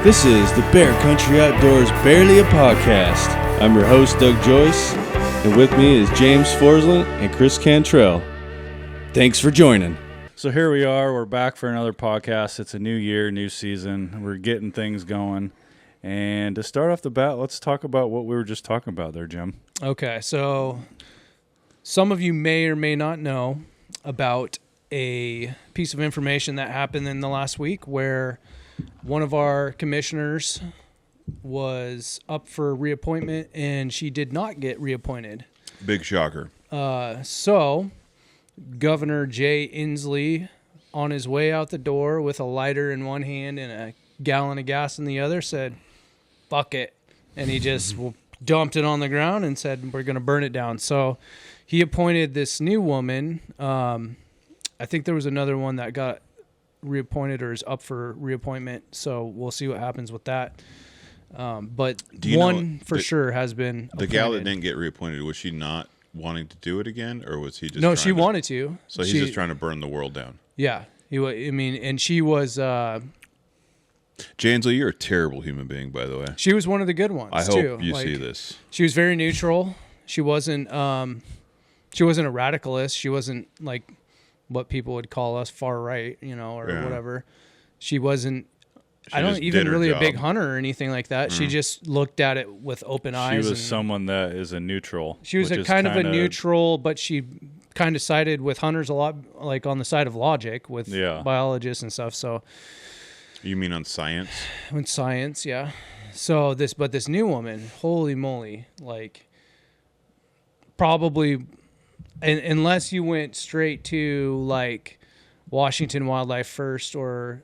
This is the Bear Country Outdoors Barely a Podcast. I'm your host, Doug Joyce, and with me is James Forsland and Chris Cantrell. Thanks for joining. So here we are. We're back for another podcast. It's a new year, new season. We're getting things going. And to start off the bat, let's talk about what we were just talking about there, Jim. Okay, so some of you may or may not know about a piece of information that happened in the last week where one of our commissioners was up for reappointment and she did not get reappointed. Big shocker. So Governor Jay Inslee, on his way out the door with a lighter in one hand and a gallon of gas in the other, said, "Fuck it." And he just dumped it on the ground and said, "We're going to burn it down." So he appointed this new woman. I think there was another one that got reappointed or is up for reappointment. So we'll see what happens with that. But one for sure has been appointed. The gal that didn't get reappointed, was she not wanting to do it again, or was he just No, she wanted to. So he's just trying to burn the world down. Yeah. And she was... Jansel, you're a terrible human being, by the way. She was one of the good ones, I hope you see this. She was very neutral. She wasn't a radicalist. She wasn't like what people would call us far right, or whatever. She wasn't... I don't even really a big hunter or anything like that. She just looked at it with open eyes. She was someone that is a neutral. She was a kind of a neutral, but she kind of sided with hunters a lot, like on the side of logic with biologists and stuff. So, you mean on science? On science, yeah. So this new woman, holy moly, like probably, unless you went straight to like Washington Wildlife First or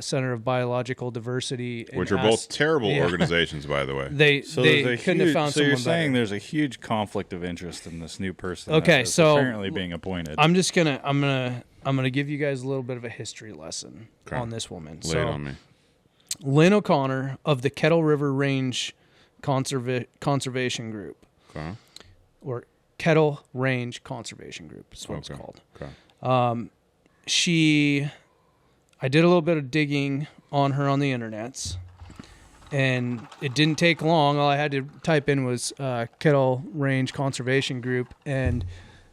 Center of Biological Diversity, which are both terrible organizations, by the way. They couldn't have found someone better. So you're saying there's a huge conflict of interest in this new person. Okay, so apparently being appointed. I'm gonna give you guys a little bit of a history lesson on this woman. Lay it on me. Lynn O'Connor of the Kettle River Range Conservation Group, or Kettle Range Conservation Group is what it's called. Okay. I did a little bit of digging on her on the internets, and it didn't take long. All I had to type in was Kettle Range Conservation Group, and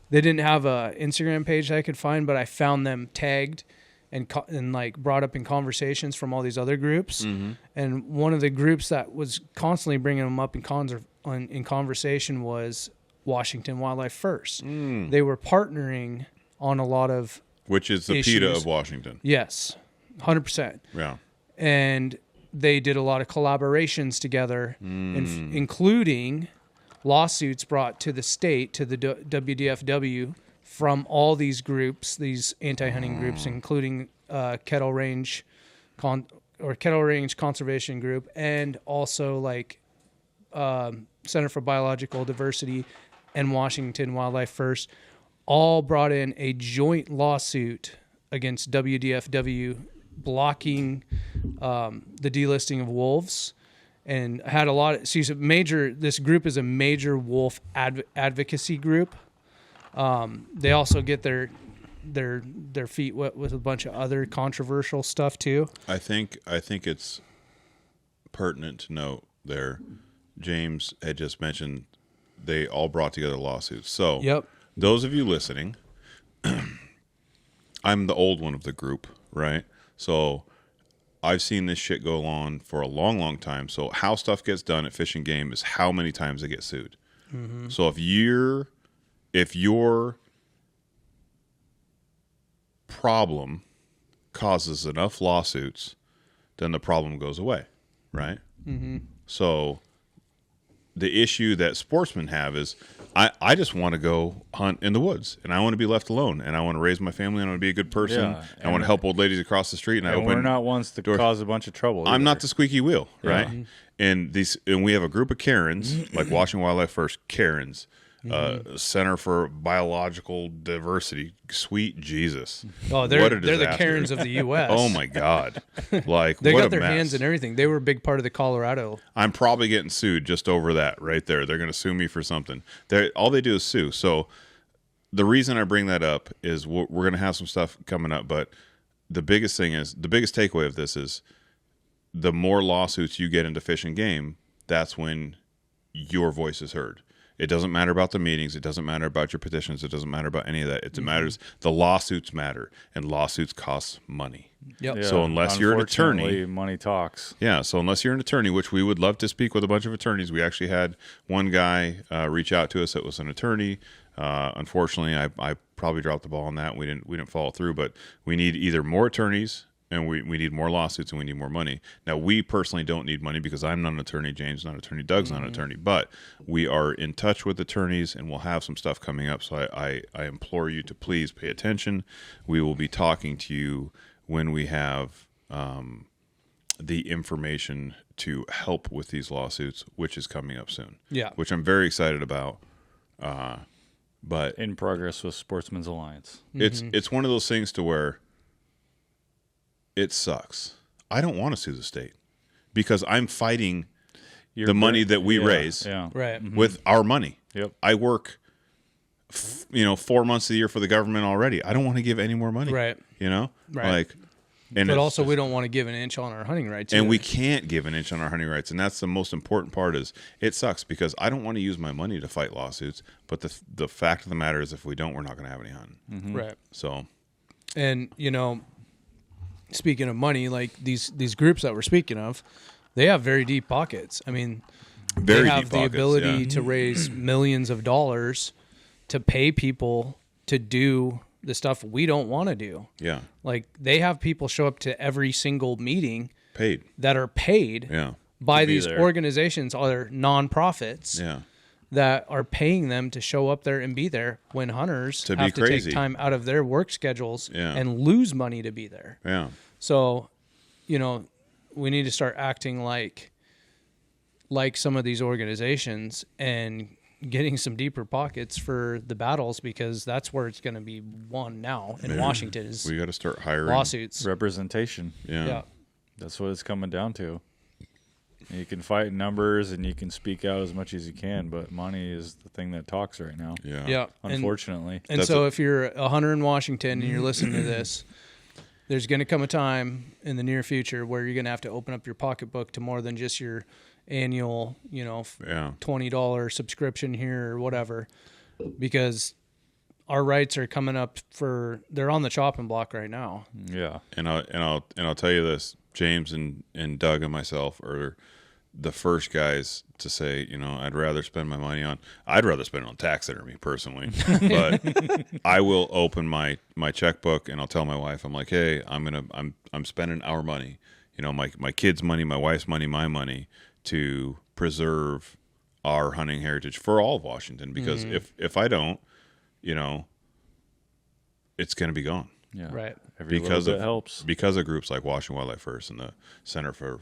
they didn't have a Instagram page that I could find, but I found them tagged and like brought up in conversations from all these other groups. Mm-hmm. And one of the groups that was constantly bringing them up in conversation was Washington Wildlife First. They were partnering on a lot of which is the PETA of Washington. Yes, 100%. Yeah. And they did a lot of collaborations together, including lawsuits brought to the state, to the WDFW, from all these groups, these anti-hunting groups, including Kettle Range Conservation Group, and also like Center for Biological Diversity and Washington Wildlife First. All brought in a joint lawsuit against WDFW blocking the delisting of wolves, and had a lot of. This group is a major wolf advocacy group. They also get their feet wet with a bunch of other controversial stuff too. I think it's pertinent to note there. James had just mentioned they all brought together lawsuits. So yep. Those of you listening, I'm the old one of the group, right? So I've seen this shit go on for a long, long time. So how stuff gets done at Fish and Game is how many times they get sued. Mm-hmm. So if your problem causes enough lawsuits, then the problem goes away, right? Mm-hmm. So the issue that sportsmen have is I just want to go hunt in the woods, and I want to be left alone, and I want to raise my family, and I want to be a good person. Yeah, I want to help old ladies across the street, and we're not ones to cause a bunch of trouble either. I'm not the squeaky wheel, right? And we have a group of Karens, like Washington Wildlife First Karens, Center for Biological Diversity. Sweet Jesus! Oh, they're the Karens of the U.S. Oh my God! Like they what got a their mess. hands in everything. They were a big part of the Colorado. I'm probably getting sued just over that right there. They're going to sue me for something. All they do is sue. So the reason I bring that up is we're going to have some stuff coming up, but the biggest takeaway of this is the more lawsuits you get into Fish and Game, that's when your voice is heard. It doesn't matter about the meetings. It doesn't matter about your petitions. It doesn't matter about any of that. It matters. The lawsuits matter, and lawsuits cost money. Yep. Yeah, So unless you're an attorney, unfortunately, money talks. yeah. So unless you're an attorney, which we would love to speak with a bunch of attorneys, we actually had one guy reach out to us that was an attorney. Unfortunately, I probably dropped the ball on that. We didn't follow through. But we need either more attorneys, and we need more lawsuits, and we need more money. Now, we personally don't need money because I'm not an attorney, James is not an attorney, Doug's not an attorney, but we are in touch with attorneys, and we'll have some stuff coming up. So I implore you to please pay attention. We will be talking to you when we have the information to help with these lawsuits, which is coming up soon. Yeah. Which I'm very excited about. But In progress with Sportsman's Alliance. it's one of those things to where it sucks. I don't want to sue the state because I'm fighting the money that we raise Yeah. Right. with our money. Yep. I work, 4 months of the year for the government already. I don't want to give any more money. Right. Right. But it's- also, we don't want to give an inch on our hunting rights. and either. we can't give an inch on our hunting rights, and that's the most important part. Is it sucks because I don't want to use my money to fight lawsuits, but the fact of the matter is, if we don't, we're not going to have any hunting. Right. So And speaking of money, like these groups that we're speaking of, they have very deep pockets. I mean, very they have deep the pockets, ability yeah. to raise millions of dollars to pay people to do the stuff we don't want to do. Yeah, Like they have people show up to every single meeting paid. that are paid Yeah, by be these there. organizations, other nonprofits yeah, that are paying them to show up there and be there when hunters To be have to crazy. take time out of their work schedules Yeah. and lose money to be there. yeah. So, we need to start acting like some of these organizations and getting some deeper pockets for the battles, because that's where it's going to be won now in Washington is We got to start hiring lawsuits. Representation. Yeah. That's what it's coming down to. You can fight numbers and you can speak out as much as you can, but money is the thing that talks right now. Yeah, Yeah. Unfortunately. And That's so if you're a hunter in Washington and you're listening to this, there's going to come a time in the near future where you're going to have to open up your pocketbook to more than just your annual, yeah. $20 subscription here or whatever, because our rights are coming up they're on the chopping block right now. Yeah. And I'll tell you this: James and Doug and myself are the first guys to say, I'd rather spend it on taxidermy personally, but I will open my checkbook and I'll tell my wife, I'm like, hey, I'm spending our money, my kids' money, my wife's money, my money, to preserve our hunting heritage for all of Washington, because if I don't, it's going to be gone. Yeah. Right. Every Because little of bit helps. because of groups like Washington Wildlife First and the Center for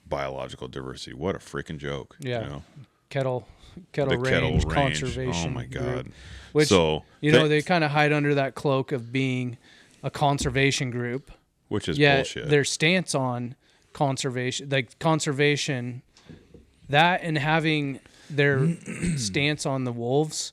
Biological Diversity. What a freaking joke! Yeah. Kettle The Range Kettle Range. Conservation. Oh my God! Group, which So they kind of hide under that cloak of being a conservation group. which is Yet bullshit. their stance on conservation, that and having their stance on the wolves,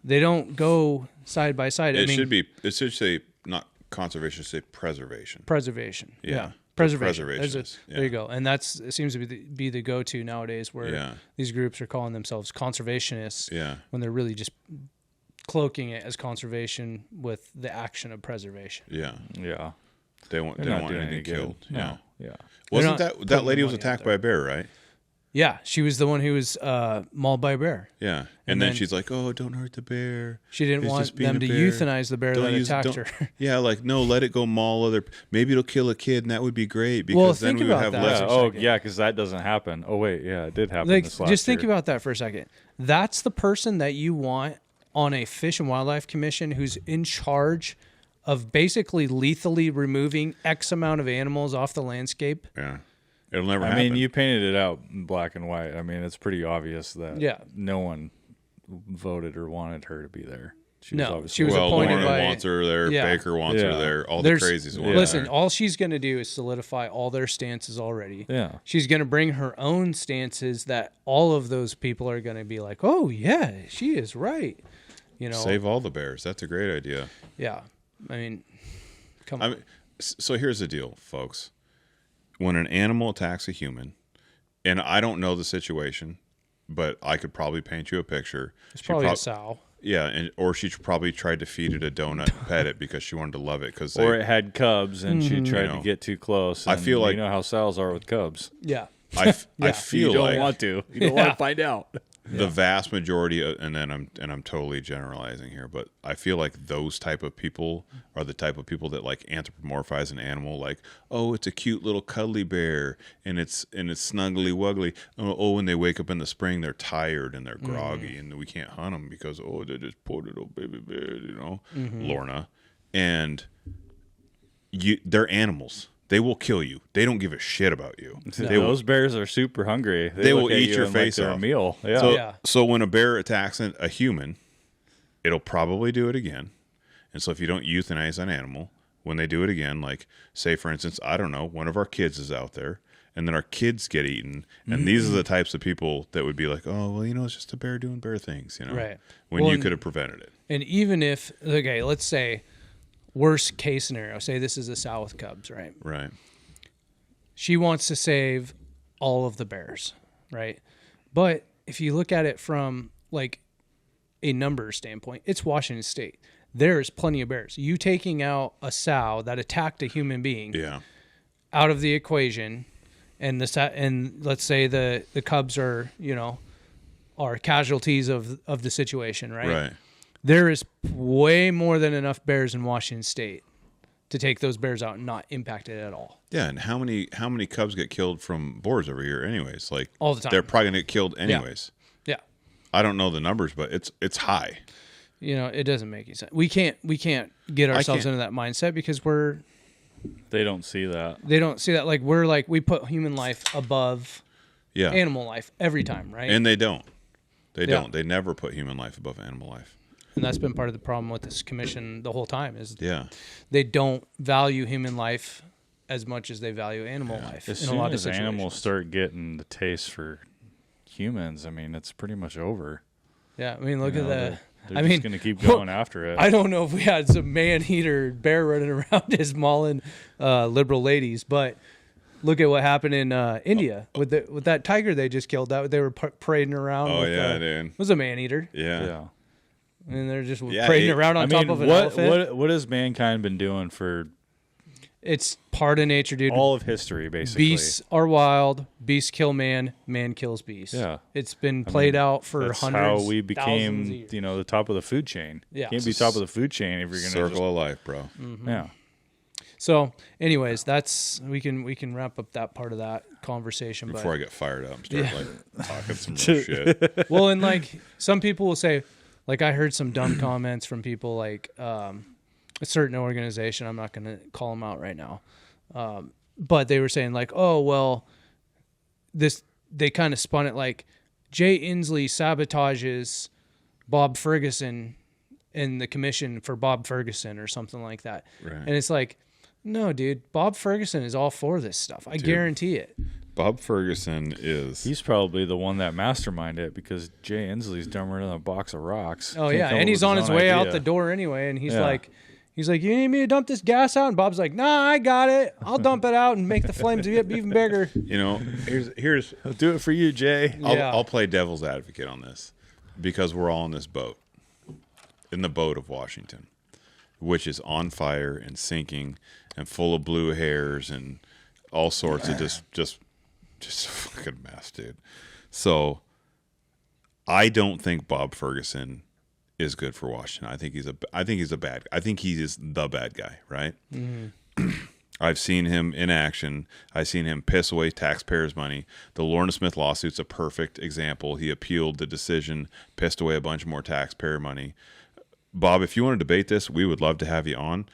they don't go side by side. It should say not conservation, it should say preservation. Preservation. Yeah. Preservation. Preservationists. There you go. And it seems to be the go-to nowadays, where Yeah. these groups are calling themselves conservationists Yeah. when they're really just cloaking it as conservation with the action of preservation. Yeah. Yeah. They don't They're not want doing anything any good. killed. No. Yeah. Yeah. Wasn't not that putting lady the was money out attacked there. by a bear, right? Yeah, she was the one who was mauled by a bear. Yeah. And And then then- she's like, "Oh, don't hurt the bear." She didn't It's want just being them a to bear. euthanize the bear Don't that use- attacked don't- her. Yeah, like, no, let it go maul other. Maybe it'll kill a kid, and that would be great, because Well, then think we would about have that. less. Yeah. a Oh, second. yeah, because that doesn't happen. Oh, wait. Yeah, it did happen Like, this last just think year. about that for a second. That's the person that you want on a Fish and Wildlife Commission who's in charge of basically lethally removing X amount of animals off the landscape. Yeah, it'll never I happen. mean, you painted it out in black and white. I mean, it's pretty obvious that Yeah. no one voted or wanted her to be there. She No, obviously she was well, appointed Lauren by- wants her there. Yeah. Baker wants her Yeah. there. All the There's- crazies want Listen, her. all she's going to do is solidify all their stances already. Yeah. She's going to bring her own stances that all of those people are going to be like, oh, yeah, she is right. Save all the bears. That's a great idea. Yeah. I mean, come I on. mean, so here's the deal, folks. when an animal attacks a human, and I don't know the situation, but I could probably paint you a picture. It's probably a sow. Yeah, or she probably tried to feed it a donut and pet it because she wanted to love it. Or it had cubs and she tried to know, get too close. I feel like- you know how sows are with cubs. Yeah. I You feel don't like want to. You don't want to find out. the vast majority of, and I'm totally generalizing here, but I feel like those type of people are the type of people that like anthropomorphize an animal, like, oh, it's a cute little cuddly bear and it's snuggly wuggly. Oh, when they wake up in the spring, they're tired and they're groggy and we can't hunt them because they just poor little baby bear, Lorna, and they're animals. They will kill you. They don't give a shit about you. Those bears are super hungry. They will look at eat you your and face like they're off. a meal. Yeah. So when a bear attacks a human, it'll probably do it again. And so if you don't euthanize an animal, when they do it again, like say for instance, I don't know, one of our kids is out there and then our kids get eaten. And these are the types of people that would be like, oh, well, it's just a bear doing bear things, Right. When you could have prevented it. And even if, okay, let's say worst case scenario, say this is a sow with cubs, right? Right. She wants to save all of the bears, right? But if you look at it from like a numbers standpoint, it's Washington State. There's plenty of bears. You taking out a sow that attacked a human being out of the equation, and let's say the cubs are are casualties of the situation, right? Right. There is way more than enough bears in Washington State to take those bears out and not impact it at all. Yeah, and how many cubs get killed from boars every year anyways? Like All the time. They're probably gonna get killed anyways. Yeah. I don't know the numbers, but it's high. It doesn't make any sense. We can't get ourselves into that mindset because They don't see that. they don't see that. Like we put human life above Yeah. animal life every time, right? And they don't. They Yeah. don't. They never put human life above animal life. And that's been part of the problem with this commission the whole time is Yeah. they don't value human life as much as they value animal life As in a soon lot of as situations. animals start getting the taste for humans, I mean, it's pretty much over. Yeah, I mean, look at They're I just mean, going to keep going after it. I don't know if we had some man-eater bear running around as mauling liberal ladies, but look at what happened in India with that tiger they just killed. That they were parading around. Oh with, yeah, dude. it was a man-eater, Yeah. and they're just Yeah, parading around on top of an elephant. What has mankind been doing for It's part of nature, dude. all of history, basically? Beasts are wild. Beasts kill man. Man kills beast. Yeah. It's been played out for That's hundreds. how we thousands of became, years. the top of the food chain. Yeah. Can't be top of the food chain if you're going to Circle of life, bro. Yeah. So, anyways, that's we can wrap up that part of that conversation. Before I get fired up and start like talking some real shit. But well, and like some people will say, like I heard some dumb comments from people like a certain organization. I'm not going to call them out right now, but they were saying like, oh well, they kind of spun it like Jay Inslee sabotages Bob Ferguson in the commission for Bob Ferguson or something like that. Right. And it's like, no, dude, Bob Ferguson is all for this stuff. I guarantee it. Bob Ferguson is He's probably the one that masterminded it because Jay Inslee's dumber than a box of rocks. Oh Can't yeah, come and up he's with on his his own way out idea. the door anyway, and he's Yeah. like, you need me to dump this gas out? And Bob's like, nah, I got it. I'll dump it out and make the flames get even bigger. here's I'll do it for you, Jay. Yeah. I'll play devil's advocate on this because we're all in this boat. In the boat of Washington, which is on fire and sinking and full of blue hairs and all sorts of just a fucking mess, dude. So I don't think Bob Ferguson is good for Washington. I think he's a bad. I think he is the bad guy, right? Mm-hmm. I've seen him in action. I've seen him piss away taxpayers' money. The Lorna Smith lawsuit's a perfect example. He appealed the decision, pissed away a bunch more taxpayer money. Bob, if you want to debate this, we would love to have you on.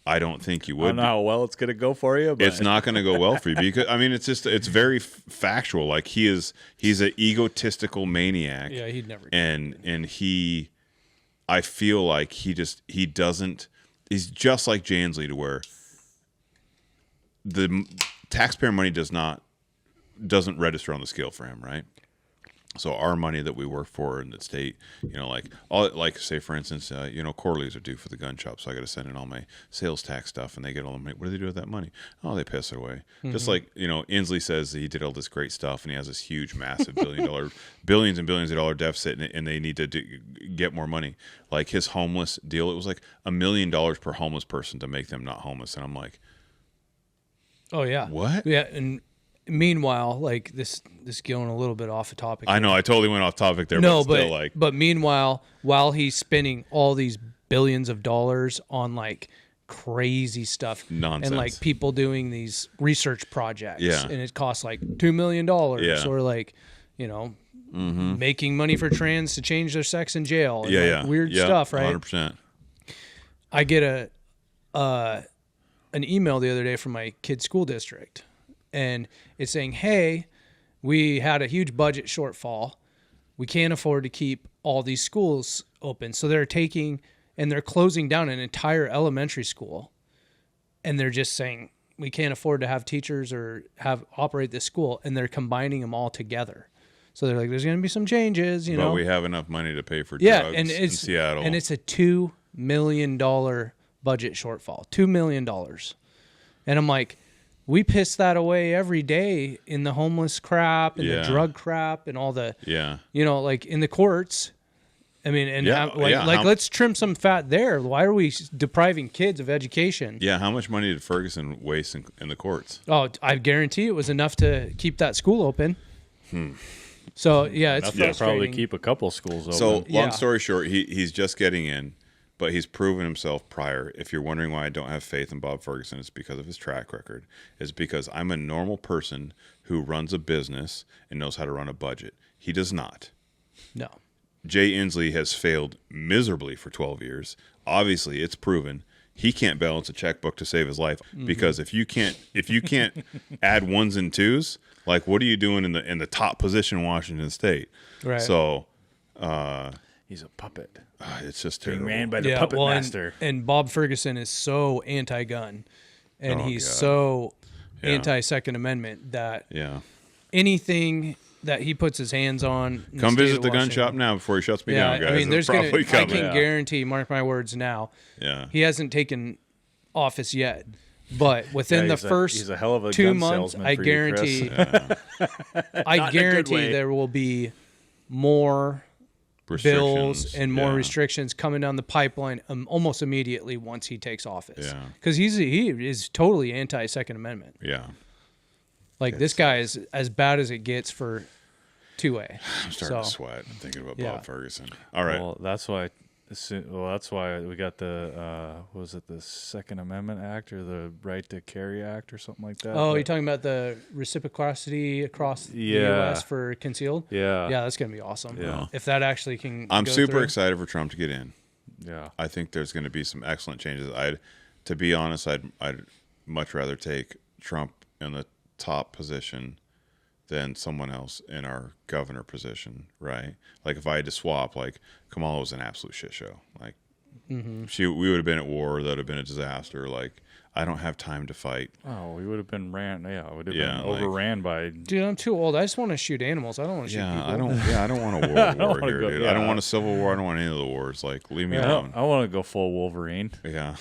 I don't think you I would. don't know how well it's going to go for you, but It's not going to go well for you because I mean it's very factual. Like he's an egotistical maniac. Yeah, he'd never. And I feel like he's just like Jay Inslee to where the taxpayer money doesn't register on the scale for him, right? So our money that we work for in the state, like say for instance, quarterlies are due for the gun shop, so I got to send in all my sales tax stuff, and they get all the money. What do they do with that money? Oh, they piss it away. Just like Inslee says he did all this great stuff, and he has this huge, massive billions and billions of dollar deficit, and they need to get more money. Like his homeless deal, it was like $1 million per homeless person to make them not homeless, and I'm like, oh yeah, what? Yeah, and meanwhile, like this going a little bit off the topic. I know I totally went off topic there. No, but still, but meanwhile, while he's spending all these billions of dollars on like crazy stuff, nonsense, and like people doing these research projects, Yeah. and it costs like $2 million, Yeah. or like making money for trans to change their sex in jail, and like weird stuff, right? 100%. I get an email the other day from my kid's school district, and it's saying, hey, we had a huge budget shortfall. We can't afford to keep all these schools open. So they're closing down an entire elementary school. And they're just saying, we can't afford to have teachers or operate this school. And they're combining them all together. So they're like, there's going to be some changes, But we have enough money to pay for drugs in Seattle. And it's a $2 million budget shortfall. $2 million. And I'm like, we piss that away every day in the homeless crap and the drug crap and all the, like in the courts. I mean, let's trim some fat there. Why are we depriving kids of education? Yeah, how much money did Ferguson waste in the courts? Oh, I guarantee it was enough to keep that school open. So, yeah, it's frustrating. Probably keep a couple schools open. So, long story short, he's just getting in. But he's proven himself prior. If you're wondering why I don't have faith in Bob Ferguson, it's because of his track record. It's because I'm a normal person who runs a business and knows how to run a budget. He does not. No. Jay Inslee has failed miserably for 12 years. Obviously, it's proven he can't balance a checkbook to save his life, because if you can't add ones and twos, like what are you doing in the top position in Washington State? Right. So he's a puppet. It's just Being terrible. ran by the puppet master. And Bob Ferguson is so anti-gun, and he's so anti-Second Amendment that anything that he puts his hands on. Come visit the gun shop now before he shuts me down, guys. I mean, It's probably I coming. can guarantee, mark my words now, Yeah. he hasn't taken office yet. But within the first he's a hell of a 2 gun months, salesman I for you, Chris. guarantee, I guarantee there will be more bills and more restrictions coming down the pipeline almost immediately once he takes office. Yeah. Because he is totally anti-Second Amendment. Yeah. Like, this guy is as bad as it gets for 2A. I'm starting to sweat thinking about Bob Ferguson. All right. Well, that's why we got the was it the Second Amendment Act or the Right to Carry Act or something like that? Oh, you're talking about the reciprocity across the U.S. for concealed? Yeah. Yeah, that's going to be awesome. Yeah. If that actually can I'm go super through. excited for Trump to get in. Yeah. I think there's going to be some excellent changes. To be honest, I'd much rather take Trump in the top position than someone else in our governor position, right? Like if I had to swap, like Kamala was an absolute shit show. Like we would have been at war. That would have been a disaster. Like I don't have time to fight. Oh, we would have been ran. Yeah, would have Yeah, been overran by. Dude, I'm too old. I just want to shoot animals. I don't want to shoot people. I don't want a world war wanna here, go- dude. yeah. I don't want a civil war. I don't want any of the wars. Like leave me alone. I want to go full Wolverine. Yeah.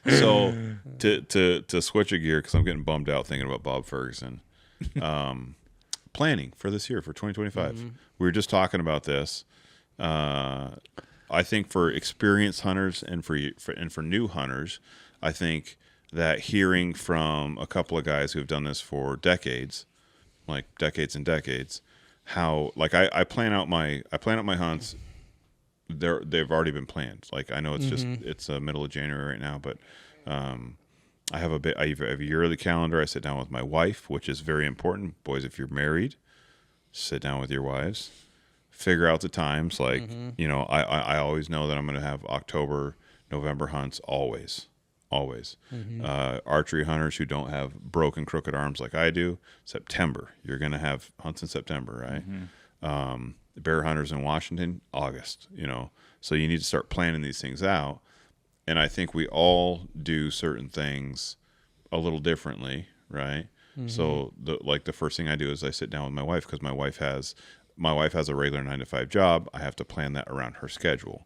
So to switch a gear, because I'm getting bummed out thinking about Bob Ferguson. Planning for this year, for 2025. We were just talking about this. I think for experienced hunters and for new hunters, I think that hearing from a couple of guys who have done this for decades, like decades and decades, how like I plan out my hunts. They've already been planned. Like I know it's middle of January right now, but I have a yearly calendar. I sit down with my wife, which is very important. Boys, if you're married, sit down with your wives, figure out the times. Like I always know that I'm going to have October, November hunts always. Archery hunters who don't have broken, crooked arms like I do, September. You're going to have hunts in September, right? Bear hunters in Washington, August. So you need to start planning these things out. And I think we all do certain things a little differently, right? So the first thing I do is I sit down with my wife, because my wife has a regular 9-to-5 job. I have to plan that around her schedule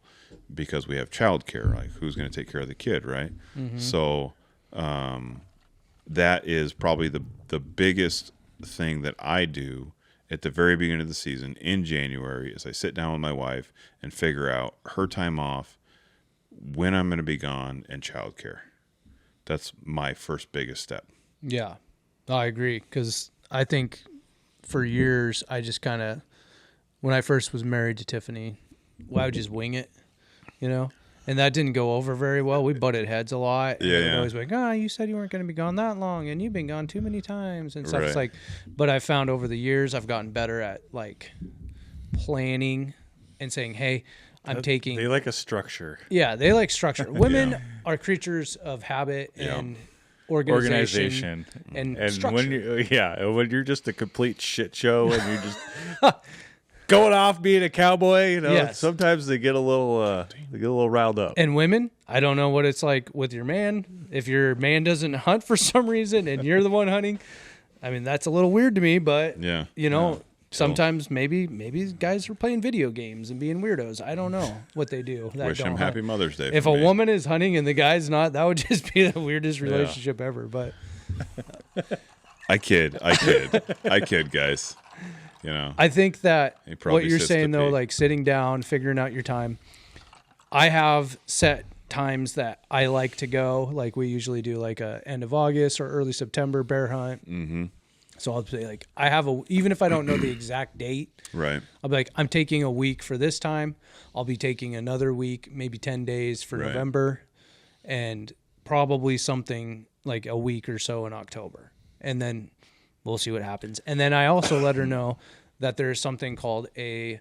because we have childcare. Like, who's going to take care of the kid, right? So that is probably the biggest thing that I do at the very beginning of the season in January is I sit down with my wife and figure out her time off, when I'm going to be gone, and childcare. That's my first biggest step. Yeah, I agree, because I think for years I just kind of, when I first was married to Tiffany, I would just wing it, and that didn't go over very well. We butted heads a lot. Yeah, and always like, you said you weren't going to be gone that long, and you've been gone too many times and stuff. Right. It's like, but I found over the years I've gotten better at like planning and saying, hey, I'm taking. They like a structure. Yeah, they like structure. Women are creatures of habit and organization and structure. When you're just a complete shit show and you're just going off being a cowboy, Yes. sometimes they get a little riled up. And women, I don't know what it's like with your man. If your man doesn't hunt for some reason and you're the one hunting, I mean, that's a little weird to me, but sometimes maybe guys are playing video games and being weirdos. I don't know what they do. Wish him happy Mother's Day. If a woman is hunting and the guy's not, that would just be the weirdest relationship ever. But I kid, guys. I think that He probably what you're sits saying to though, pee. like sitting down, figuring out your time. I have set times that I like to go. Like we usually do like a end of August or early September bear hunt. Mm-hmm. So I'll say like even if I don't know the exact date, Right. I'll be like, I'm taking a week for this time. I'll be taking another week, maybe 10 days for Right. November, and probably something like a week or so in October. And then we'll see what happens. And then I also let her know that there's something called a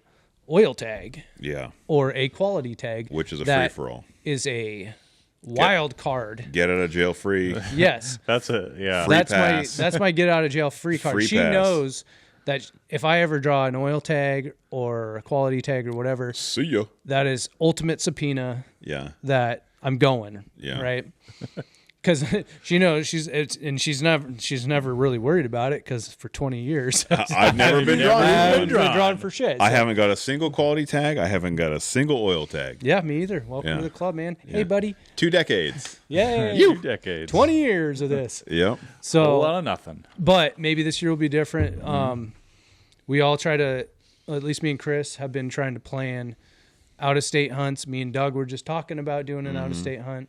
oil tag Yeah. or a quality tag, Which is a that free-for-all. is a wild card. Get out of jail free. Yes. That's it. Yeah. Free That's pass. my get out of jail free card. Free She pass. knows that if I ever draw an oil tag or a quality tag or whatever, See ya. that is ultimate subpoena Yeah. that I'm going. Yeah. Right. Because she knows she's never really worried about it, because for 20 years I've never been drawn. I've One. been drawn for shit. I so- haven't got a single quality tag. I haven't got a single oil tag. Yeah, me either. Welcome Yeah. to the club, man. Yeah. Hey, buddy. 2 decades. Yay. 2 decades. 20 years of this. Yep. A So, lot of nothing. but maybe this year will be different. We all try to, at least me and Chris have been trying to plan out-of-state hunts. Me and Doug were just talking about doing an out-of-state hunt.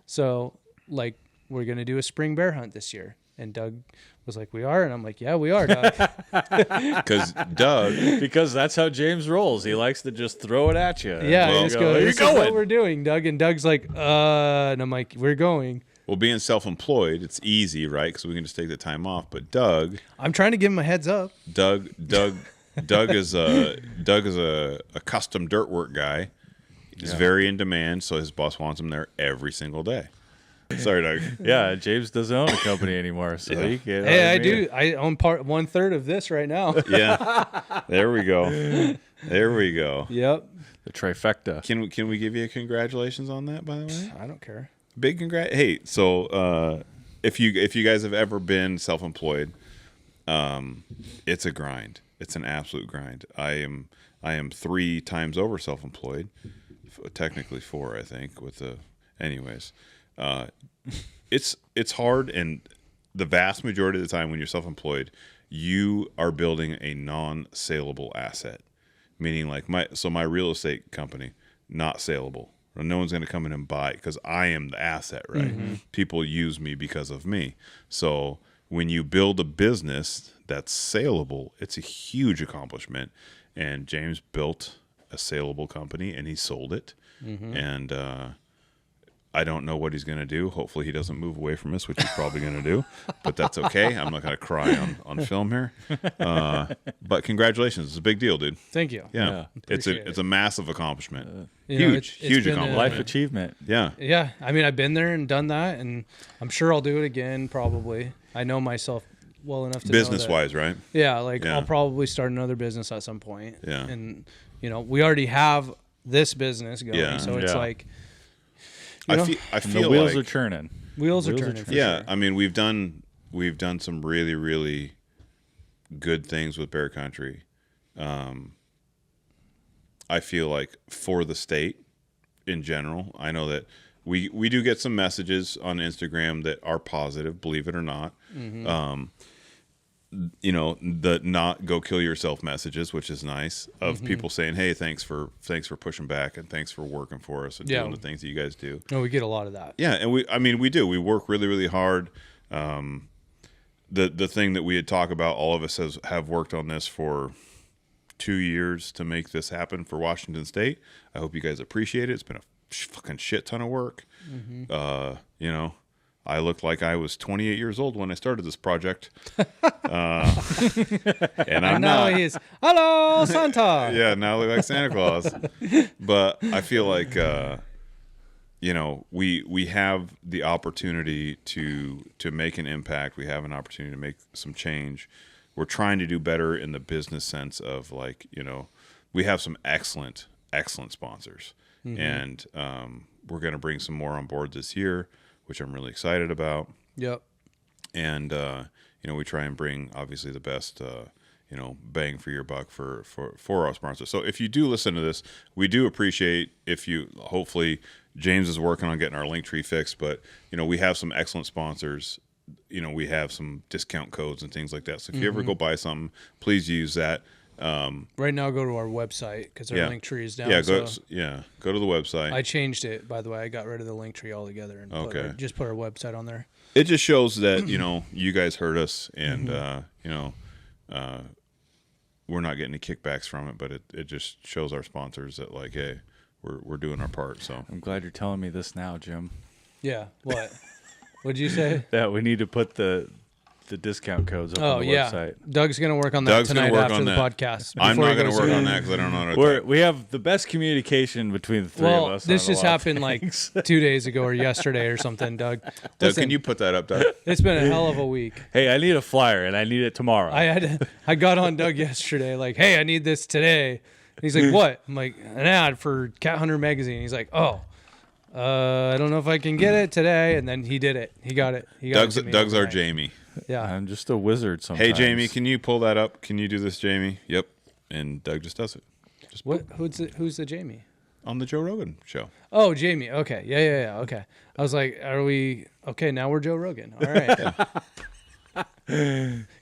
So, like, we're going to do a spring bear hunt this year. And Doug was like, we are? And I'm like, yeah, we are, Doug. Because Doug, Because that's how James rolls. He likes to just throw it at you. Yeah, Well, I just go, go, "You're this is what going." we're doing, Doug. And Doug's like, and I'm like, we're going. well, being self-employed, it's easy, right? Because we can just take the time off. But Doug I'm trying to give him a heads up. Doug is a custom dirt work guy. He's very in demand, so his boss wants him there every single day. Sorry, Doug. Yeah, James doesn't own a company anymore, so he can't. Hey, I do. I own 1/3 of this right now. Yeah, there we go. There we go. Yep. The trifecta. Can we give you a congratulations on that? By the way, I don't care. big congrat. Hey, so if you guys have ever been self-employed, it's a grind. It's an absolute grind. I am 3 times over self-employed, technically 4, I think. Anyways. It's hard, and the vast majority of the time when you're self-employed, you are building a non-saleable asset, meaning like my real estate company, not saleable. No one's going to come in and buy it because I am the asset, right? Mm-hmm. People use me because of me. So when you build a business that's saleable, it's a huge accomplishment. And James built a saleable company, and he sold it. Mm-hmm. And I don't know what he's going to do. Hopefully he doesn't move away from us, which he's probably going to do. But that's okay. I'm not going to cry on film here. But congratulations. It's a big deal, dude. Thank you. Yeah. It's Appreciate a massive accomplishment. It's Huge been accomplishment. Life achievement. Yeah. Yeah. I mean, I've been there and done that, and I'm sure I'll do it again, probably. I know myself well enough to Business know wise, right? Yeah, Yeah. I'll probably start another business at some point. Yeah. And, we already have this business going, Yeah. so it's Yeah. like, I know, feel And the wheels like, are turning. wheels are Wheels are turning for yeah. sure. I mean, we've done we've done some really, really good things with Bear Country. I feel like for the state in general, I know that we do get some messages on Instagram that are positive, believe it or not. The not go kill yourself messages, which is nice, of people saying, hey, thanks for pushing back, and thanks for working for us and doing the things that you guys do. No, we get a lot of that. Yeah, and we do. We work really, really hard. The thing that we had talked about, all of us have worked on this for 2 years to make this happen for Washington State. I hope you guys appreciate it. It's been a fucking shit ton of work. I looked like I was 28 years old when I started this project. And I'm now not. he's, hello, Santa. Yeah, now I look like Santa Claus. But I feel like, we have the opportunity to make an impact. We have an opportunity to make some change. We're trying to do better in the business sense of we have some excellent sponsors. And we're going to bring some more on board this year, which I'm really excited about. Yep. And, we try and bring obviously the best, bang for your buck for our sponsors. So if you do listen to this, we do appreciate hopefully James is working on getting our link tree fixed, but we have some excellent sponsors. We have some discount codes and things like that. So if you ever go buy something, please use that. Right now, go to our website because our link tree is down. Yeah, go to the website. I changed it, by the way. I got rid of the link tree altogether and just put our website on there. It just shows that you guys heard us, and we're not getting any kickbacks from it, but it just shows our sponsors that hey, we're doing our part. So I'm glad you're telling me this now, Jim. Yeah. What? What'd you say? That we need to put the discount codes up on the website. Doug's going to work on that tonight after the podcast. I'm not going to work on that because I don't know how to We have the best communication between the three of us. This just happened like 2 days ago or yesterday or something, Doug. Doug, can you put that up, Doug? It's been a hell of a week. Hey, I need a flyer and I need it tomorrow. I got on Doug yesterday like, hey, I need this today. And he's like, what? I'm like, an ad for Cat Hunter magazine. He's like, oh. I don't know if I can get it today, and then he did it. He got it. Doug's our Jamie. Yeah, I'm just a wizard sometimes. Hey, Jamie, can you pull that up? Can you do this, Jamie? Yep. And Doug just does it. Who's the Jamie? On the Joe Rogan show. Oh, Jamie. Okay. Yeah. Okay. I was like, are we okay? Now we're Joe Rogan. All right.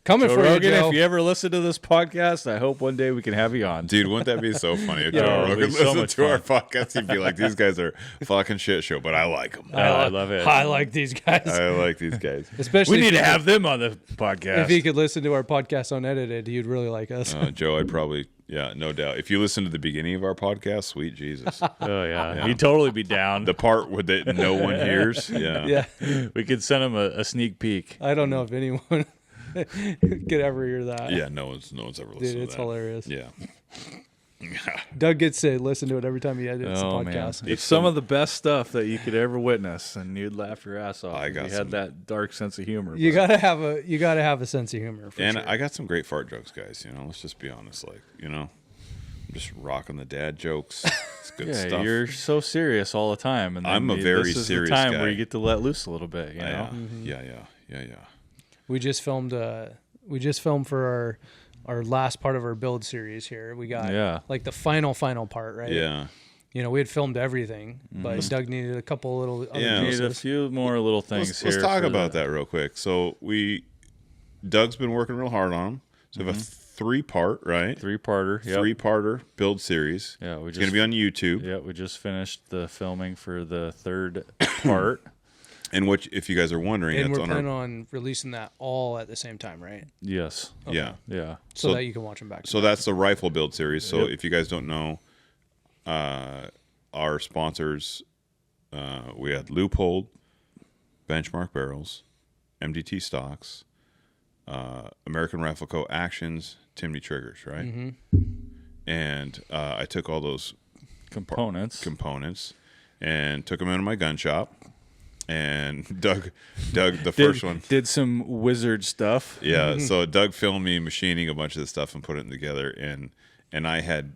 Coming Joe for Rogan, you, Joe. if you ever listen to this podcast, I hope one day we can have you on. Dude, wouldn't that be so funny if Joe Rogan listened to our podcast? He'd be like, these guys are fucking shit show, but I like them. I love it. I like these guys. I like these guys. Especially we need to have them on the podcast. If he could listen to our podcast unedited, he'd really like us. Joe, I'd probably, no doubt. If you listen to the beginning of our podcast, sweet Jesus. Oh, yeah. He'd totally be down. The part that no one hears. Yeah. We could send him a sneak peek. I don't know if anyone could ever hear that. Yeah, no one's ever listened to that. It's hilarious. Yeah. Doug gets to listen to it every time he edits the podcast. Man. It's some of the best stuff that you could ever witness, and you'd laugh your ass off. You had that dark sense of humor. You gotta have a sense of humor. For sure. I got some great fart jokes, guys. Let's just be honest. I'm just rocking the dad jokes. It's good stuff. You're so serious all the time, and I'm a very this serious is the time guy. where you get to let loose a little bit. Yeah. We just filmed for our last part of our build series here. We got like the final part, right? Yeah. We had filmed everything, but Doug needed a couple little other pieces. Need a few more little things Let's talk about that real quick. So Doug's been working real hard on them. So we have a 3-part, right? 3-parter. Yep. 3-parter build series. Yeah, it's going to be on YouTube. Yeah, we just finished the filming for the 3rd part. And if you guys are wondering, and we're planning on releasing that all at the same time, right? Yes. Okay. Yeah. So that you can watch them back. So that's the rifle build series. So if you guys don't know, our sponsors, we had Loophole, Benchmark Barrels, MDT Stocks, American Rifle Co. Actions, Timney Triggers, right? Mm-hmm. And I took all those components and took them into my gun shop. And Doug, the first one did some wizard stuff. Yeah, so Doug filmed me machining a bunch of the stuff and putting it together. And I had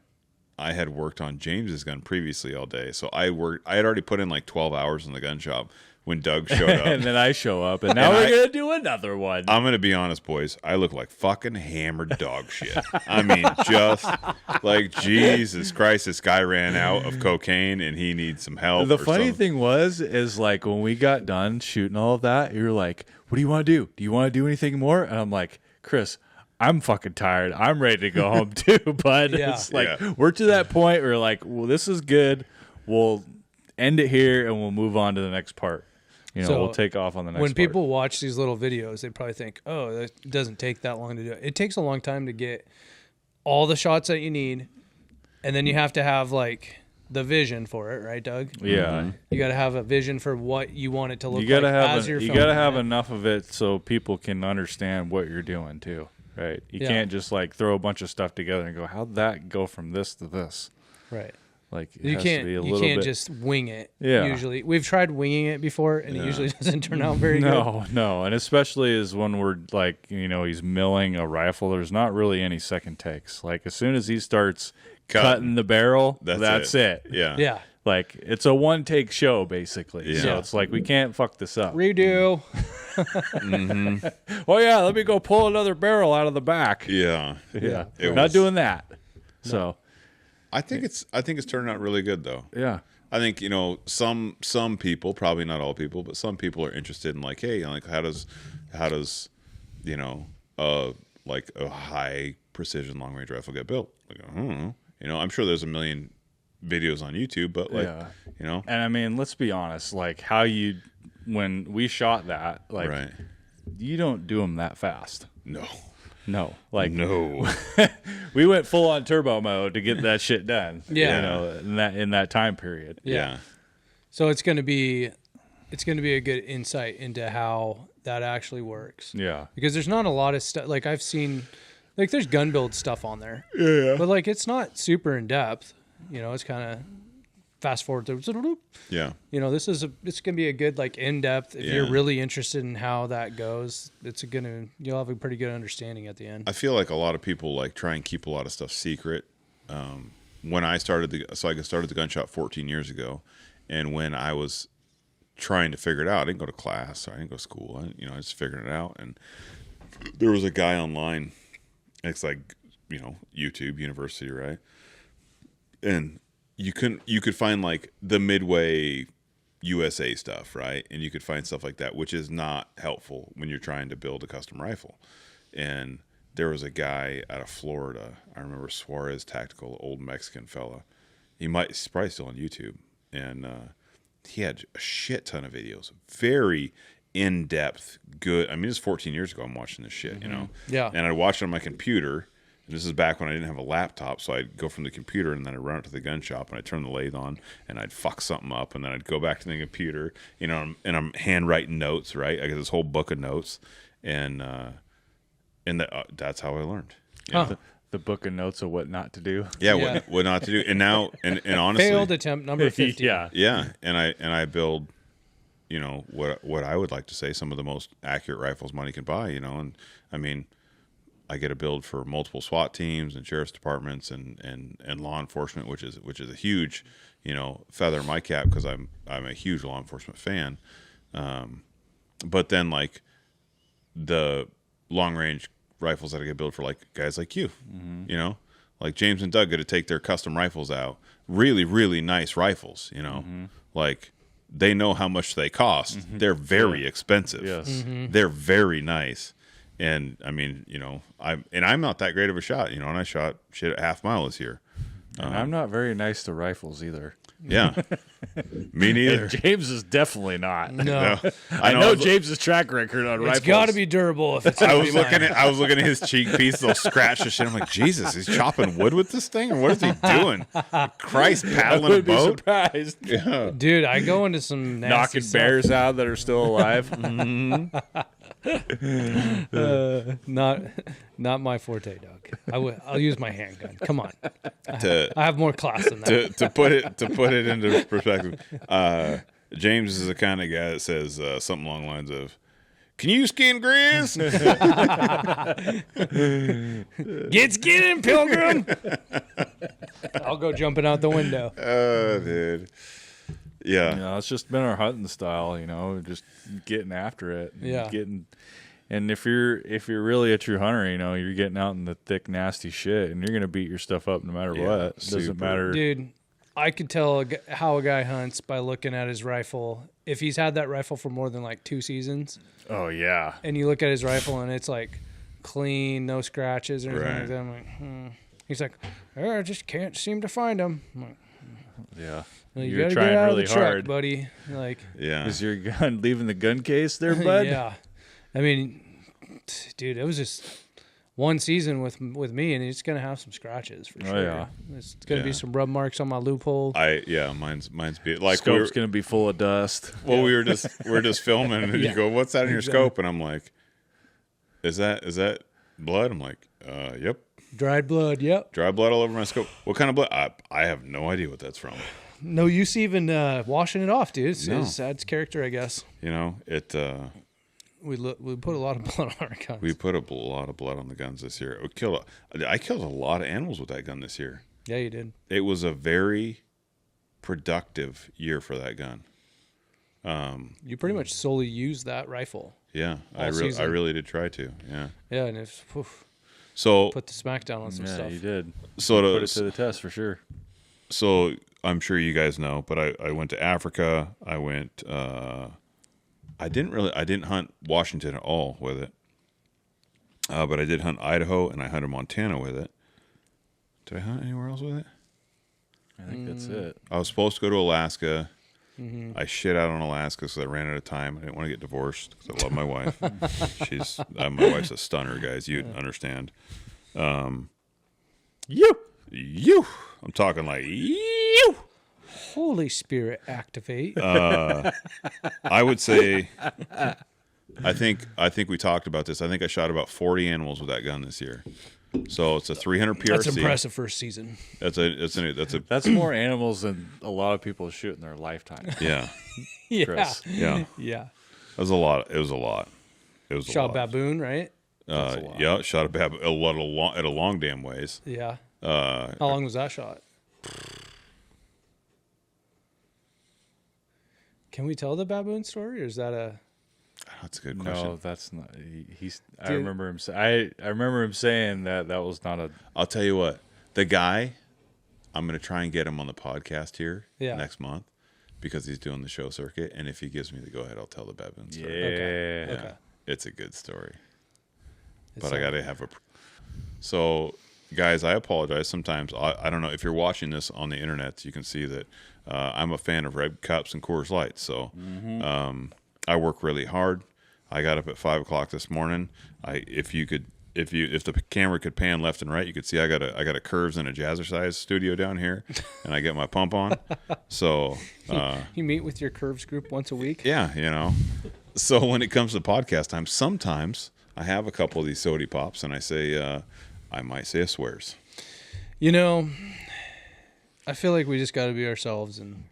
worked on James's gun previously all day, so I had already put in like 12 hours in the gun shop when Doug showed up. And then I show up, and now we're going to do another one. I'm going to be honest, boys. I look like fucking hammered dog shit. I mean, just like, Jesus Christ, this guy ran out of cocaine and he needs some help. The funny thing is like when we got done shooting all of that, you were like, what do you want to do? Do you want to do anything more? And I'm like, Chris, I'm fucking tired. I'm ready to go home too, bud. Yeah. It's like we're to that point where like, well, this is good. We'll end it here and we'll move on to the next part. You know, So, we'll take off on the next When part. people watch these little videos, they probably think, oh, it doesn't take that long to do it. It takes a long time to get all the shots that you need, and then you have to have like the vision for it, right, Doug? Yeah. You got to have a vision for what you want it to look You gotta like have as you're you filming gotta have it. enough of it so people can understand what you're doing too, right? You Yeah. can't just like throw a bunch of stuff together and go, how'd that go from this to this? Right. Like it You has can't to be a you little can't bit. just wing it. Yeah. Usually, we've tried winging it before, and it usually doesn't turn out very good. No, and especially is when we're like, you know, he's milling a rifle. There's not really any second takes. Like as soon as he starts cutting the barrel, that's it. Yeah. Yeah. Like it's a one take show basically. Yeah. So it's like we can't fuck this up. Redo. Oh yeah, let me go pull another barrel out of the back. Yeah. Yeah, It not was- doing that. So I think it's turning out really good though. yeah. I think, you know, some people, probably not all people, but some people are interested in like, hey, like how does you know, like a high precision long range rifle get built? Like, I don't know. You know, I'm sure there's a million videos on YouTube, but like, Yeah. you know, And I mean, let's be honest. Like when we shot that, like right? you don't do them that fast. No, Like no. we went full on turbo mode to get that shit done. Yeah. You know, in that time period. Yeah. So it's going to be a good insight into how that actually works. Yeah. Because there's not a lot of stuff. Like I've seen, like there's gun build stuff on there. Yeah. But like it's not super in depth. You know, it's kind of fast forward to. Yeah. You know, it's gonna be a good like in depth. If you're Yeah. really interested in how that goes, you'll have a pretty good understanding at the end. I feel like a lot of people like try and keep a lot of stuff secret. When I started the gun shop 14 years ago, and when I was trying to figure it out, I didn't go to class, I didn't go to school. I just figured it out. And there was a guy online. It's like, you know, YouTube University, right? And you could find like the Midway USA stuff, right? And you could find stuff like that, which is not helpful when you're trying to build a custom rifle. And there was a guy out of Florida. I remember Suarez Tactical, old Mexican fella. He's probably still on YouTube. And he had a shit ton of videos. Very in-depth, good. I mean, this is 14 years ago I'm watching this shit, you know? Yeah. And I'd watch it on my computer. And this is back when I didn't have a laptop, so I'd go from the computer and then I'd run up to the gun shop and I'd turn the lathe on and I'd fuck something up and then I'd go back to the computer, you know, and I'm handwriting notes, right? I got this whole book of notes, and that's how I learned. You know? The book of notes of what not to do. Yeah, Yeah. What not to do, and now and honestly, Failed attempt number 50. Yeah. yeah, and I build, you know, what I would like to say some of the most accurate rifles money can buy, you know, and I mean, I get a build for multiple SWAT teams and sheriff's departments and law enforcement, which is a huge, you know, feather in my cap because I'm a huge law enforcement fan. But then like the long range rifles that I get built for like guys like you, you know, like James and Doug get to take their custom rifles out, really, really nice rifles, you know, like they know how much they cost. They're very expensive. Yes. They're very nice. And I mean, you know, I'm not that great of a shot, you know, and I shot shit at half mile this year. And I'm not very nice to rifles either. Yeah. Me neither. And James is definitely not. No. I know James's track record on rifles. It's got to be durable if it's I gonna was be looking mine. at his cheek piece, they'll scratch the shit. I'm like, Jesus, he's chopping wood with this thing, or what is he doing? Christ, I paddling a would be boat. surprised. Yeah. Dude, I go into some nasty Knocking stuff. bears out that are still alive. Not my forte, Doug. I'll use my handgun. Come on, To I have more class than that. to put it into perspective, James is the kind of guy that says something along the lines of, "Can you skin grizz?" Get skinning, Pilgrim. I'll go jumping out the window. Dude. Yeah. You know, it's just been our hunting style, just getting after it. Yeah. And if you're really a true hunter, you're getting out in the thick, nasty shit, and you're gonna beat your stuff up no matter what. It doesn't super. matter. Dude, I could tell how a guy hunts by looking at his rifle. If he's had that rifle for more than like 2 seasons, Oh yeah. and you look at his rifle and it's like clean, no scratches or anything Right. like that, I'm like, He's like, I just can't seem to find him. I'm like, Yeah. well, you You're gotta trying get out really of the truck, hard. buddy. Like, Yeah. Is your gun leaving the gun case there, bud? yeah. I mean, dude, it was just one season with me, and it's gonna have some scratches for sure. yeah. There's gonna be Yeah. some rub marks on my loophole. Mine's like Scope's gonna be full of dust. well, we were just filming, and Yeah. you go, "What's that in your Exactly. scope?" And I'm like, "Is that blood?" I'm like, "Yep, Dried blood. Yep. dry blood all over my scope." What kind of blood? I have no idea what that's from. No use even washing it off, dude. No. It adds character, I guess. It. We put a lot of blood on our guns. We put a lot of blood on the guns this year. I killed a lot of animals with that gun this year. Yeah, you did. It was a very productive year for that gun. You pretty much solely used that rifle. Yeah, I All season. really did try to. Yeah. Yeah, and it's So put the smackdown on some Yeah, stuff. you did. so Put it to, to the test for sure. so I'm sure you guys know, but I went to Africa. I went. I didn't hunt Washington at all with it, but I did hunt Idaho and I hunted Montana with it. Did I hunt anywhere else with it? I think that's it. I was supposed to go to Alaska. Mm-hmm. I shit out on Alaska because I ran out of time. I didn't want to get divorced because I love my wife. My wife's a stunner, guys. You understand. You. I'm talking like you. Holy Spirit, activate. I would say, I think we talked about this. I think I shot about 40 animals with that gun this year. So it's a 300 PRC. That's impressive first season. That's a That's more animals than a lot of people shoot in their lifetime. yeah. Yeah. Chris. Yeah. Yeah. It was a lot. It was a lot. Shot a baboon, right? Yeah, shot a baboon at a long damn ways. Yeah. How long was that shot? Can we tell the baboon story, or is that a? That's a good question. No, that's not. I remember him. I remember him saying that was not a. I'll tell you what. The guy, I'm going to try and get him on the podcast here next month because he's doing the show circuit. And if he gives me the go ahead, I'll tell the baboon Yeah. story. Okay. It's a good story. But I got to have a. So, guys, I apologize. Sometimes I don't know if you're watching this on the internet, you can see that I'm a fan of Red Cups and Coors Light. So, I work really hard. I got up at 5:00 this morning. If the camera could pan left and right, you could see I got a Curves and a Jazzercise studio down here, and I get my pump on. So You meet with your Curves group once a week. yeah. So when it comes to podcast time, sometimes I have a couple of these sody pops, and I say I might say a swears. I feel like we just got to be ourselves, and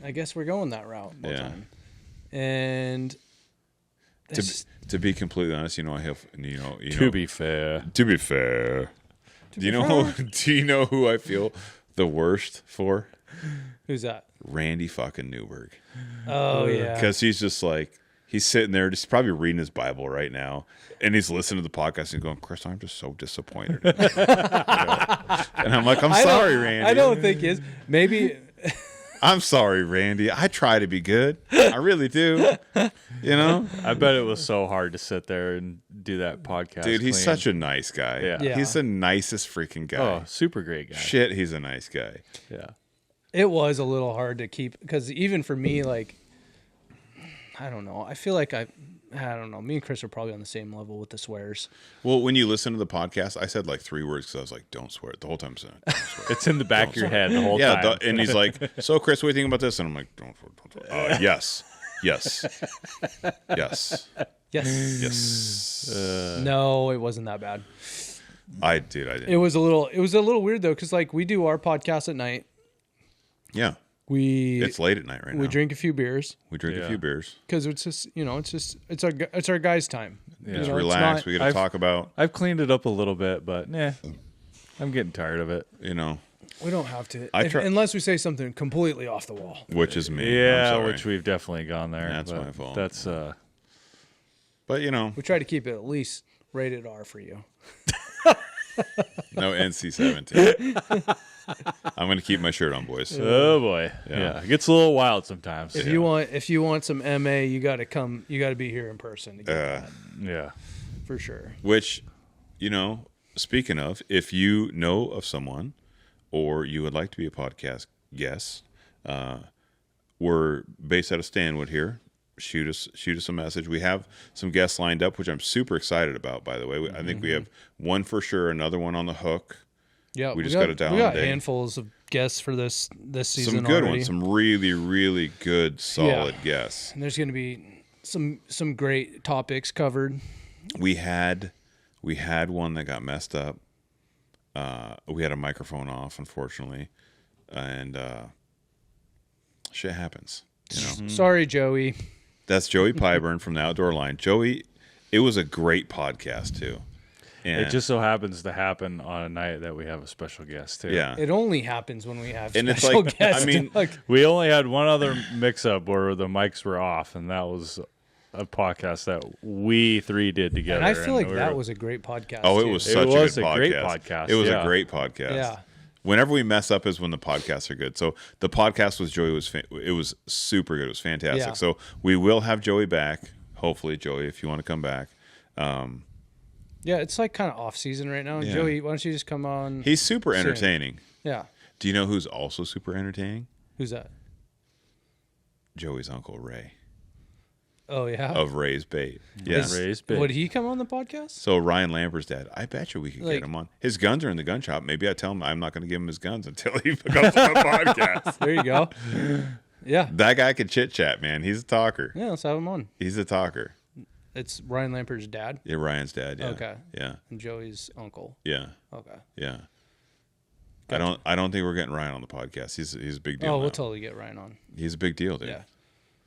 I guess we're going that route all the time. And To be completely honest, I have To be fair. do you know who I feel the worst for? who's that? Randy fucking Newberg. Oh yeah. Because he's just like, he's sitting there, just probably reading his Bible right now, and he's listening to the podcast and going, Chris, I'm just so disappointed. And I'm like, I'm sorry, Randy. I don't think is maybe. I'm sorry, Randy. I try to be good. I really do. I bet it was so hard to sit there and do that podcast. Dude, he's clean. such a nice guy. Yeah. He's the nicest freaking guy. Oh, super great guy. Shit, he's a nice guy. Yeah. It was a little hard to keep because even for me, like, I don't know. I feel like I don't know. Me and Chris are probably on the same level with the swears. Well, when you listen to the podcast, I said like 3 words because I was like, don't swear. The whole time I said, don't swear. It's in the back of your head the whole Yeah, time. and he's like, so Chris, what do you think about this? And I'm like, don't swear. Yes. Yes. Yes. Yes. No, it wasn't that bad. I did. It was a little weird though, because like we do our podcast at night. Yeah. We It's late at night right now. we drink a few beers We drink a few beers. because it's just it's our guys' time. Yeah. Just It's relax. not- We got to talk about, I've cleaned it up a little bit, but I'm getting tired of it. We don't have to. I try- unless we say something completely off the wall. Which is me. I'm Yeah, sorry. which we've definitely gone there. That's but my fault. That's But you know, We try to keep it at least rated R for you. no NC-17. I'm going to keep my shirt on, boys. oh boy, yeah. It gets a little wild sometimes. If you want some MA, you got to come. You got to be here in person to get that, Yeah, for sure. Which, you know, speaking of, if you know of someone or you would like to be a podcast guest, we're based out of Stanwood here. Shoot us a message. We have some guests lined up, which I'm super excited about, by the way. I think we have one for sure, another one on the hook. Yeah, we just got a down We got day. handfuls of guests for this season. Some good already. ones, some really, really good, solid guests. And there's going to be some great topics covered. We had one that got messed up. We had a microphone off, unfortunately, and shit happens. You know, Sorry, Joey. that's Joey Pyburn from the Outdoor Line. Joey, it was a great podcast too. And it just so happens to happen on a night that we have a special guest too. yeah, It only happens when we have And it's special like- guests. I mean, Doug. We only had one other mix-up where the mics were off, and that was a podcast that we three did together. and I feel like we that were- was a great podcast. oh, it too. was It such was a good a podcast. great podcast, It was yeah. a great podcast. Yeah. Whenever we mess up is when the podcasts are good. So the podcast with Joey it was super good. It was fantastic. Yeah. So we will have Joey back. Hopefully, Joey, if you want to come back. Yeah, it's like kind of off season right now. Yeah. Joey, why don't you just come on? He's super Soon. entertaining. Yeah. Do you know who's also super entertaining? Who's that? Joey's uncle Ray Oh yeah. of Ray's Bait. Yeah. Is- Raised big. Would he come on the podcast? So Ryan Lampert's dad, I bet you we could Like- get him on. His guns are in the gun shop. Maybe I tell him I'm not going to give him his guns until he comes on the podcast. There you go. Yeah. That guy could chit chat, man. He's a talker. Yeah, let's have him on. He's a talker. It's Ryan Lampert's dad Yeah, Ryan's dad. Yeah. Okay. Yeah. and Joey's uncle. Yeah. Okay. Yeah. I don't think we're getting Ryan on the podcast. He's a big deal. Oh, now. we'll totally get Ryan on. He's a big deal, dude. Yeah.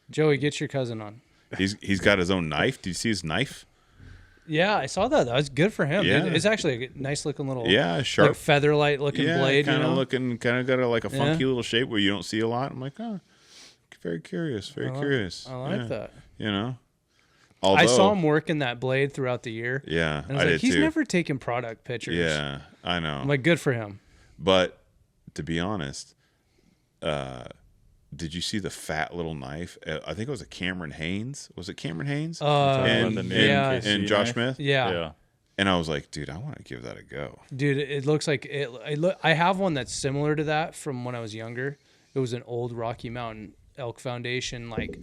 Joey, get your cousin on. He's got his own knife. Do you see his knife? Yeah, I saw that. That was good for him. Yeah. It's actually a nice looking little, Yeah, sharp. like featherlight looking blade. kind You of know? looking, kind of got a funky Yeah. little shape where you don't see a lot. I'm like, oh, very curious, curious. I like Yeah. that. You know, although I saw him working that blade throughout the year. Yeah, And I was I like, did he's too. never taken product pictures. Yeah, I know. I'm like, good for him. But to be honest, did you see the fat little knife? I think it was a Cameron Haynes. Was it Cameron Haynes? about the new yeah, KC and Josh knife? Smith. yeah. Yeah. And I was like, dude, I want to give that a go. Dude, it looks like it. I have one that's similar to that from when I was younger. It was an old Rocky Mountain Elk Foundation like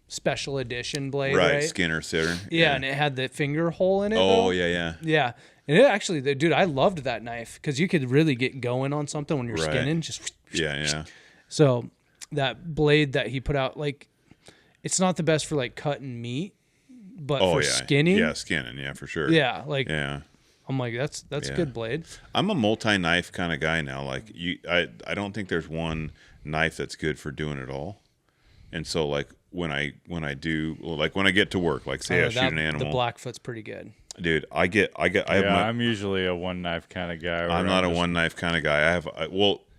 special edition blade, right? Skinner sitter. Yeah, and it had the finger hole in it. Oh though. yeah. Yeah, and it actually, dude, I loved that knife because you could really get going on something when you're Right. skinning. Just Yeah. so that blade that he put out, like, it's not the best for like cutting meat, but Oh for yeah. skinning, Yeah, skinning. Yeah, for sure. yeah, like Yeah. I'm like that's Yeah. a good blade. I'm a multi-knife kind of guy now. Like I don't think there's one knife that's good for doing it all. And so like when I do, like when I get to work, like say I shoot an animal, The Blackfoot's pretty good. dude, I have Yeah, my, I'm usually a one knife kind of guy. I'm not a just- one knife kind of guy.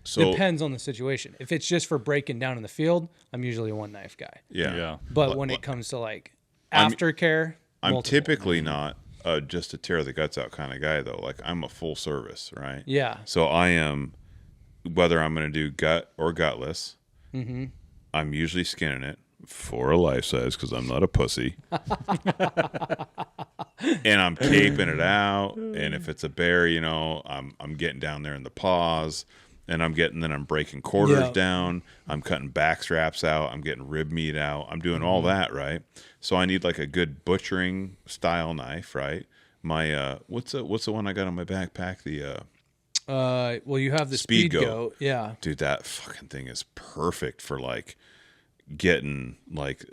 So Depends on the situation. If it's just for breaking down in the field, I'm usually a one knife guy. yeah. Yeah. But when it comes to like aftercare, I'm multiple. typically not just a tear the guts out kind of guy though. Like I'm a full service, right? Yeah. So I am, whether I'm going to do gut or gutless, I'm usually skinning it for a life size because I'm not a pussy. And I'm caping it out. And if it's a bear, you know, I'm getting down there in the paws. And then I'm breaking quarters Yeah. down. I'm cutting back straps out. I'm getting rib meat out. I'm doing all that, right? So I need like a good butchering style knife, right? My what's the one I got on my backpack? The Well, you have the Speed Speed Goat. Goat. Yeah. dude, that fucking thing is perfect for like getting like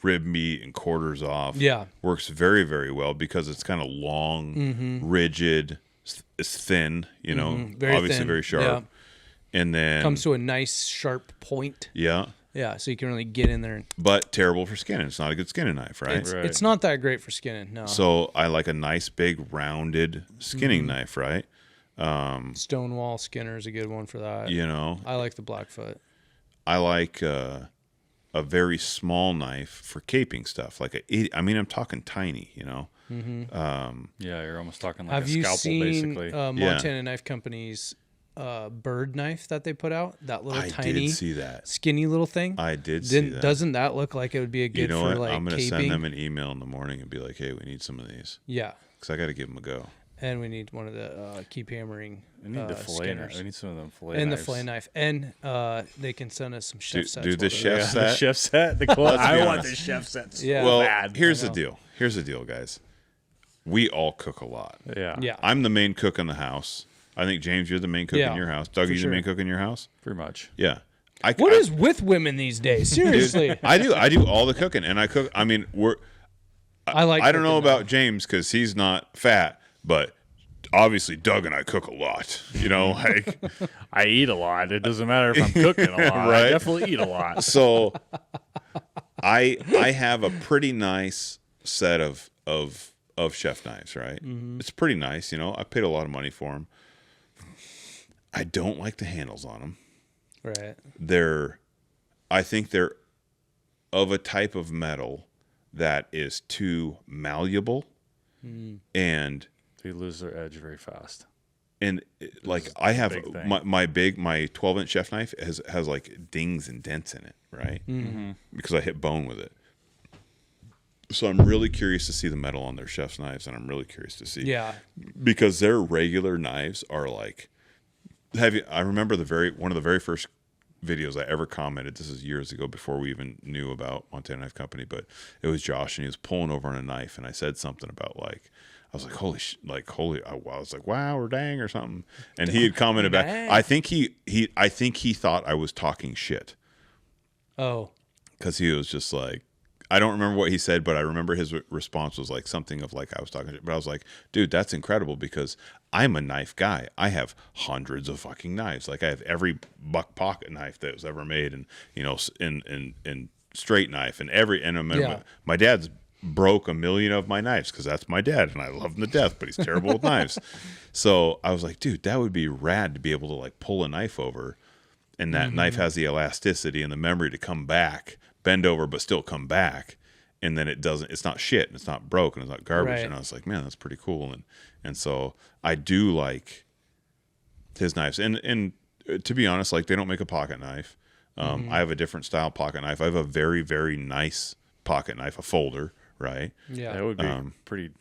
rib meat and quarters off. Yeah. Works very, very well because it's kind of long, rigid, it's thin, you know, Very obviously thin. very sharp. Yeah. And then Comes to a nice sharp point. yeah, Yeah. So you can really get in there. And but terrible for skinning. It's not a good skinning knife, right? it's, Right. it's not that great for skinning. No. So I like a nice big rounded skinning knife, right? Stonewall Skinner is a good one for that. You know, I like the Blackfoot. I like a very small knife for caping stuff. I'm talking tiny, you know. Yeah, you're almost talking like Have a you scalpel, seen basically. Montana Knife Company's bird knife that they put out? That little I tiny, did see that. skinny little thing. I did see that. Doesn't that look like it would be a good You know for what? like I'm going to caping? send them an email in the morning and be like, hey, we need some of these. Yeah, Because I got to give them a go. and we need one of the keep hammering. We need the fillet knife. skinners. We need some of them fillet And knives. the fillet knife, and they can send us some chef sets. Dude, the while they're chef there. The set. chef set. The clothes. be I want honest. the chef sets. Yeah. Well, bad. here's I the know. deal. Here's the deal, guys. We all cook a lot. Yeah. Yeah, I'm the main cook in the house. I think, James, you're the main cook Yeah, in your house. Doug, for you sure. the main cook in your house? Pretty much. Yeah. What is with women these days? Seriously, I do all the cooking, and I cook. I mean, I like. I don't know cooking, though. about James because he's not fat, but obviously Doug and I cook a lot. You know, like I eat a lot. It doesn't matter if I'm cooking a lot. I Right. definitely eat a lot. so. I have a pretty nice set of chef knives, right? It's pretty nice, you know. I paid a lot of money for them. I don't like the handles on them. Right. I think they're of a type of metal that is too malleable, and They lose their edge very fast. like I have big thing. my 12-inch chef knife has like dings and dents in it, right? Because I hit bone with it. So I'm really curious to see the metal on their chef's knives, and I'm really curious to see, Yeah. because their regular knives are like. I remember one of the very first videos I ever commented. This is years ago before we even knew about Montana Knife Company, but it was Josh, and he was pulling over on a knife, and I said something about like. I was like, I was like, wow, or dang, or something. And he had commented back. Dang. I think he thought I was talking shit, Oh. because he was just like, I don't remember what he said, but I remember his response was like something of like I was talking shit. But I was like, dude, that's incredible, because I'm a knife guy. I have hundreds of fucking knives. Like I have every buck pocket knife that was ever made, and you know, in straight knife, and my dad's broke a million of my knives because that's my dad, and I love him to death, but he's terrible with knives. So I was like, dude, that would be rad to be able to like pull a knife over, and that knife has the elasticity and the memory to come back, bend over, but still come back, and then it's not shit, and it's not broken, it's not garbage. Right. And I was like, man, that's pretty cool. And so I do like his knives, and to be honest, like they don't make a pocket knife. I have a different style pocket knife. I have a very, very nice pocket knife, a folder, right? Yeah. That would be pretty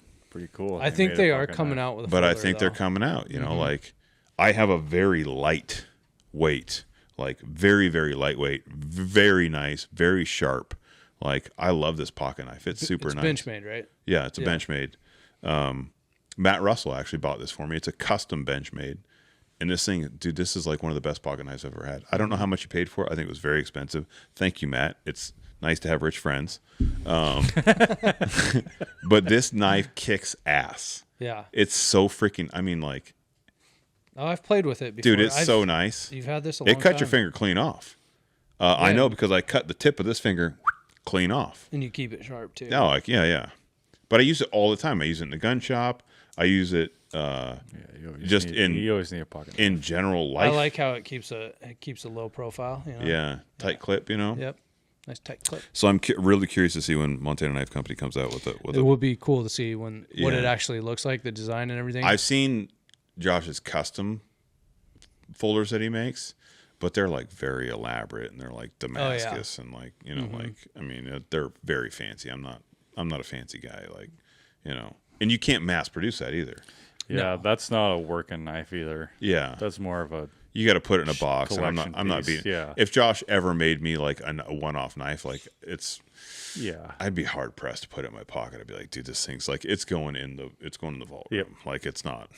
cool. if I think made they a are pocket coming knife. out with a But I folder, think they're though. coming out, you know, like I have a very light weight, like very, very lightweight, very nice, very sharp. Like I love this pocket knife. It's super It's nice. Benchmade, right? Yeah, it's a Benchmade. Matt Russell actually bought this for me. It's a custom Benchmade. And this thing, dude, this is like one of the best pocket knives I've ever had. I don't know how much you paid for it. I think it was very expensive. Thank you, Matt. It's nice to have rich friends. But this knife kicks ass. Yeah. It's so freaking, I mean, like, Oh, I've played with it before. dude, it's so nice. You've had this a long It cut time. your finger clean off. I know, because I cut the tip of this finger clean off. And you keep it sharp, too. No, like, yeah. But I use it all the time. I use it in the gun shop. I use it You always need a pocket knife. in general life. I like how it keeps a low profile. You know? Yeah, tight clip, you know. Yep. Nice tight clip. So I'm really curious to see when Montana Knife Company comes out with It would be cool to see what Yeah. it actually looks like, the design and everything. I've seen Josh's custom folders that he makes, but they're like very elaborate, and they're like Damascus and like, you know, like, I mean, they're very fancy. I'm not a fancy guy, like, you know, and you can't mass produce that either. Yeah, that's not a working knife either. Yeah, That's more of a you got to put it in a box, and I'm collection not piece, being. yeah. If Josh ever made me like a one-off knife, like yeah. I'd be hard pressed to put it in my pocket. I'd be like, dude, this thing's like it's going in the vault Yep. room. Like it's not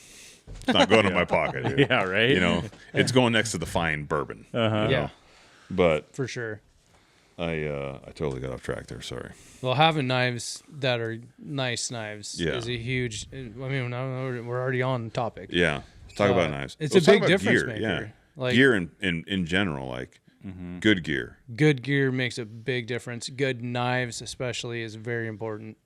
going in my pocket. Dude. Yeah, right. You know, it's going next to the fine bourbon. yeah, But for sure. I totally got off track there. Sorry. Well, having knives that are nice knives Yeah. is a huge. I mean, we're already on topic. Yeah. Let's talk about knives. It's Let's a talk big about difference gear. maker. Yeah. Like Gear in general, like good gear. good gear makes a big difference. Good knives, especially, is very important.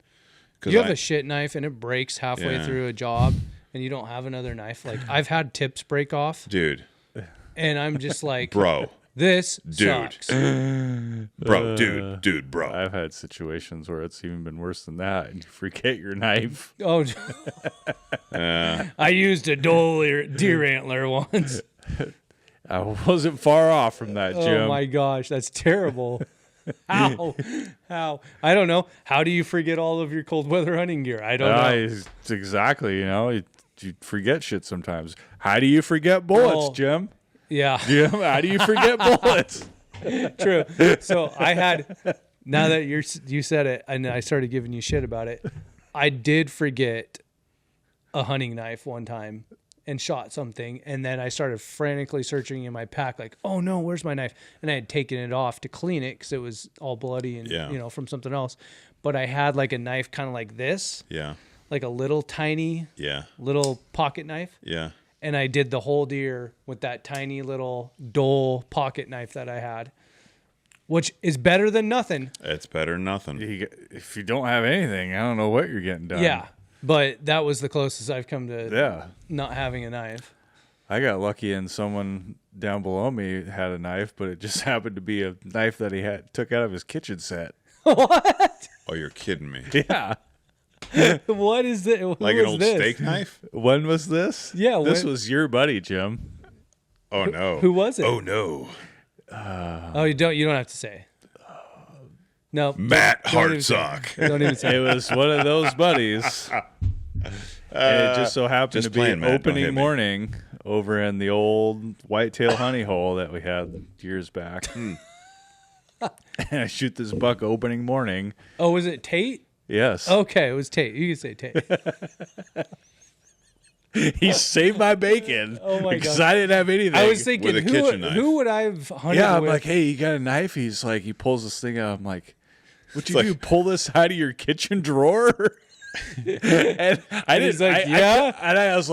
'Cause You have a shit knife and it breaks halfway Yeah. through a job, and you don't have another knife. Like I've had tips break off, dude, and I'm just like, bro, this dude, sucks. bro, dude, bro. I've had situations where it's even been worse than that, and you forget your knife. Oh, I used a deer antler once. I wasn't far off from that, Jim. Oh my gosh, that's terrible. How? I don't know. How do you forget all of your cold weather hunting gear? I don't know. It's exactly, you forget shit sometimes. How do you forget bullets, Oh. Jim? Yeah, Jim, how do you forget bullets? true. So I had, now that you said it, and I started giving you shit about it, I did forget a hunting knife one time and shot something, and then I started frantically searching in my pack, like, oh no, where's my knife? And I had taken it off to clean it because it was all bloody and from something else. But I had like a knife kind of like this, Yeah, like a little tiny little pocket knife, yeah. and I did the whole deer with that tiny little dull pocket knife that I had, which is better than nothing. It's better than nothing. If you don't have anything, I don't know what you're getting done. Yeah, but that was the closest I've come to Yeah. not having a knife. I got lucky and someone down below me had a knife, but it just happened to be a knife that he took out of his kitchen set. What? Oh, you're kidding me. Yeah. What is it? Who Like an was old this? steak knife? When was this? Yeah, This when- was your buddy, Jim. Oh no. Who was it? Oh no. Oh, you don't have to say. No, Matt don't even say. Hartsock. Don't even It say. was one of those buddies. And it just so happened just to be playing, Matt. Don't hit opening me. morning over in the old whitetail honey hole that we had years back. And I shoot this buck opening morning. Oh, was it Tate? Yes. Okay, it was Tate. You can say Tate. He saved my bacon. Oh my because God. I didn't have anything. I was thinking, With a kitchen knife. who would I have hunted Yeah, I'm with? like, hey, you got a knife? He's like, he pulls this thing out. I'm like, what'd you like- do? Pull this out of your kitchen drawer? And I He's didn't. like, I- yeah. and I was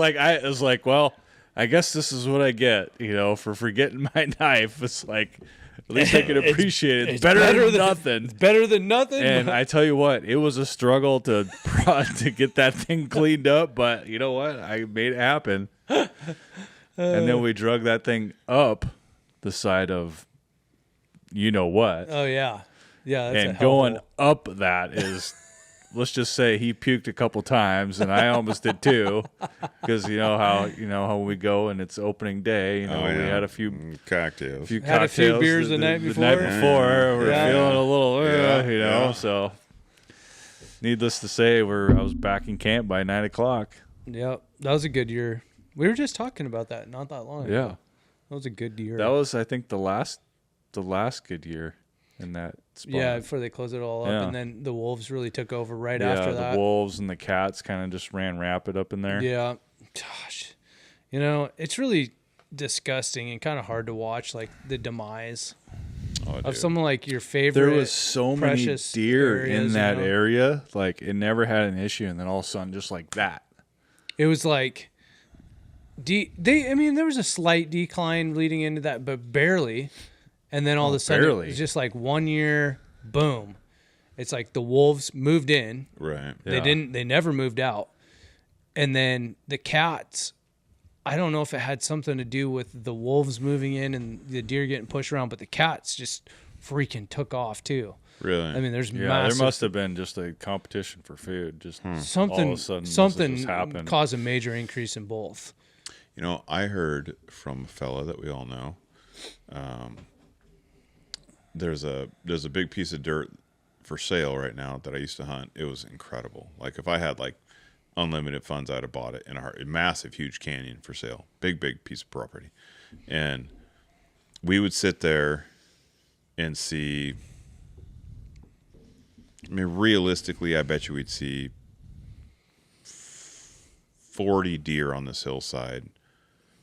like, well, I guess this is what I get, for forgetting my knife. It's like, at least I can appreciate it. It's better than nothing. It's better than nothing. And I tell you what, it was a struggle to get that thing cleaned up, but you know what? I made it happen. And then we drug that thing up the side of you know what. Oh yeah, yeah. That's And going up that is, let's just say he puked a couple times, and I almost did too, because you know how we go and it's opening day. We had a few cocktails. Had a few cocktails beers the night before. We're Yeah. feeling a little, Yeah. So needless to say, I was back in camp by 9:00. Yep, that was a good year. We were just talking about that not that long ago. Yeah, That was a good year. that was, I think, the last good year in that spot. yeah, before they closed it all up, Yeah. and then the wolves really took over right Yeah, after that. the wolves and the cats kind of just ran rapid up in there. Yeah, gosh, it's really disgusting and kind of hard to watch, like the demise Oh, of dude. someone like your favorite. There was so many precious deer areas, in that you know? area. Like, it never had an issue, and then all of a sudden, just like that. It was like, there was a slight decline leading into that, but barely. And then all of a sudden, barely. it's just like 1 year, boom. It's like the wolves moved in. Right. Yeah. They never moved out. And then the cats, I don't know if it had something to do with the wolves moving in and the deer getting pushed around, but the cats just freaking took off too. Really? I mean, there's Yeah, massive, there must have been just a competition for food. Just all of something a sudden, something just happened. caused a major increase in both. I heard from a fella that we all know. There's a big piece of dirt for sale right now that I used to hunt. It was incredible. Like, if I had like unlimited funds, I'd have bought it in a massive, huge canyon for sale. Big piece of property. And we would sit there and see, I mean, realistically, I bet you we'd see 40 deer on this hillside,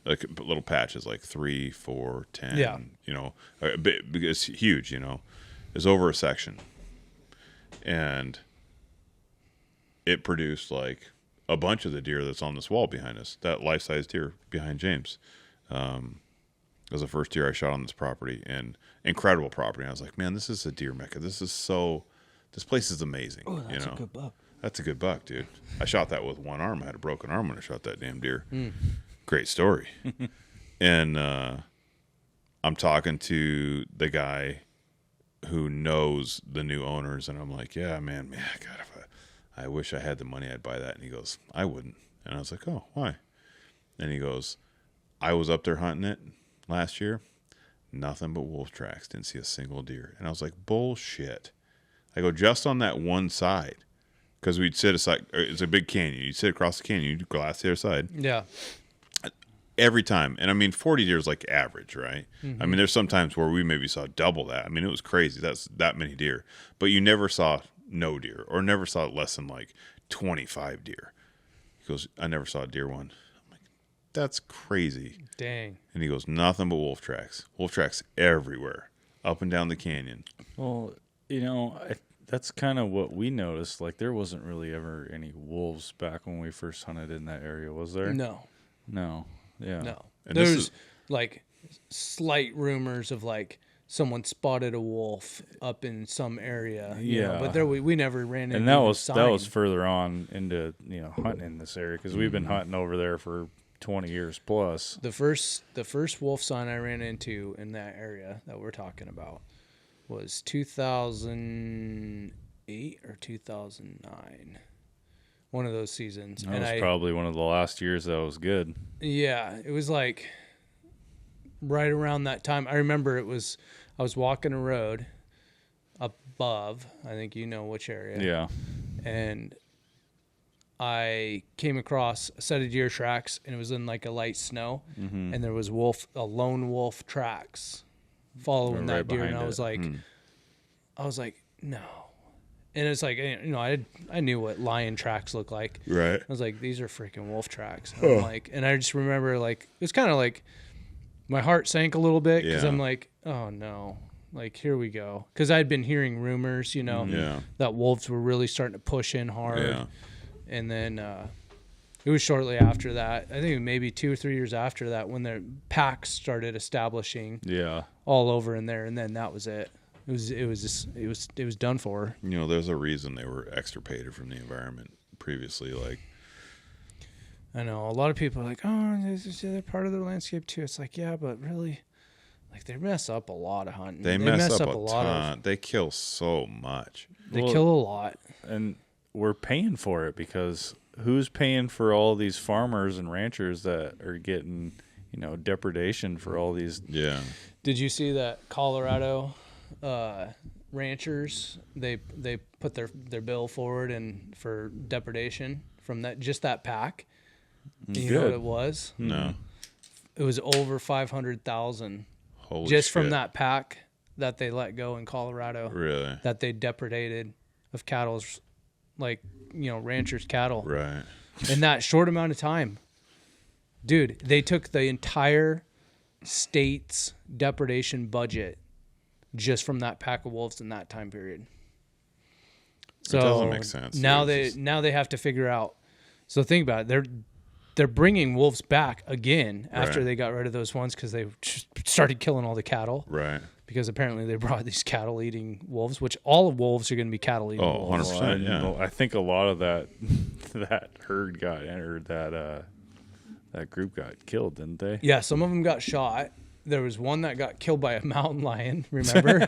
like little patches, like 3, 4, 10. Yeah. It's huge. It's over a section, and it produced like a bunch of the deer that's on this wall behind us. That life-size deer behind James, it was the first deer I shot on this property, and incredible property. And I was like, man, this is a deer mecca. This place is amazing. Oh, that's a good buck. That's a good buck, dude. I shot that with one arm. I had a broken arm when I shot that damn deer. Great story. And I'm talking to the guy who knows the new owners, and I'm like, yeah, man, God, if I wish I had the money, I'd buy that. And he goes, I wouldn't. And I was like, oh, why? And he goes, I was up there hunting it last year. Nothing but wolf tracks. Didn't see a single deer. And I was like, bullshit. I go, just on that one side. Because we'd sit aside. It's a big canyon. You'd sit across the canyon. You'd glass the other side. Yeah. Every time. And I mean, 40 deer is like average, right? Mm-hmm. I mean, there's some times where we maybe saw double that. I mean, it was crazy. That's that many deer. But you never saw no deer or never saw less than like 25 deer. He goes, I never saw a deer one. I'm like, that's crazy. Dang. And he goes, nothing but wolf tracks. Wolf tracks everywhere, up and down the canyon. Well, that's kind of what we noticed. Like, there wasn't really ever any wolves back when we first hunted in that area, was there? No. Yeah. No. And There's like slight rumors of like someone spotted a wolf up in some area. you know, Yeah. but there we never ran into And that was sign. further on into hunting in this area because we've been hunting over there for 20 years plus. The first wolf sign I ran into in that area that we're talking about was 2008 or 2009. One of those seasons. That was probably one of the last years that was good. Yeah, it was like right around that time. I remember I was walking a road above, I think you know which area. Yeah. And I came across a set of deer tracks, and it was in like a light snow, and there was a lone wolf tracks following Right that deer, and behind I was like, no. And it's like, I knew what lion tracks look like. Right. I was like, these are freaking wolf tracks. And I'm like, and I just remember like, it was kind of like my heart sank a little bit because Yeah. I'm like, oh no, like here we go. Because I'd been hearing rumors, Yeah. that wolves were really starting to push in hard. Yeah. And then it was shortly after that, I think maybe 2 or 3 years after that, when the packs started establishing Yeah. all over in there, and then that was it. It was done for. There's a reason they were extirpated from the environment previously. Like, I know a lot of people are like, oh, they're part of the landscape too. It's like, yeah, but really, like they mess up a lot of hunting. they mess up a lot ton. They kill so much. They Well, kill a lot. And we're paying for it because who's paying for all these farmers and ranchers that are getting, depredation for all these? Yeah. Did you see that Colorado ranchers? They put their bill forward and for depredation from that pack. And you know what it was? No. It was over 500,000 Holy just from shit. that pack that they let go in Colorado. Really? That they depredated of cattle's, like, ranchers' cattle. Right. In that short amount of time. Dude, they took the entire state's depredation budget just from that pack of wolves in that time period. So doesn't make sense. Now It's they have to figure out. So think about it. They're bringing wolves back again after Right. they got rid of those ones because they just started killing all the cattle. Right. Because apparently they brought these cattle-eating wolves, which all wolves are going to be cattle-eating Oh, wolves. 100%. Yeah. I think a lot of that herd got entered. That group got killed, didn't they? Yeah, some of them got shot. There was one that got killed by a mountain lion, remember?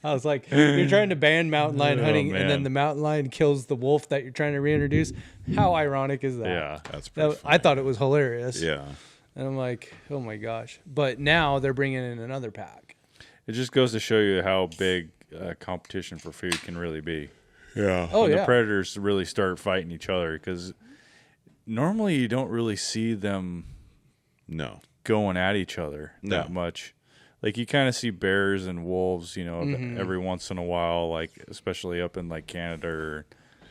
I was like, you're trying to ban mountain lion Oh, hunting, man. and then the mountain lion kills the wolf that you're trying to reintroduce. How ironic is that? Yeah. That's pretty I thought it was hilarious. Yeah. And I'm like, oh my gosh. But now they're bringing in another pack. It just goes to show you how big competition for food can really be. Yeah. Oh, When yeah. the predators really start fighting each other, because normally you don't really see them No. going at each other No. that much. Like you kind of see bears and wolves, Mm-hmm. every once in a while, like especially up in like Canada or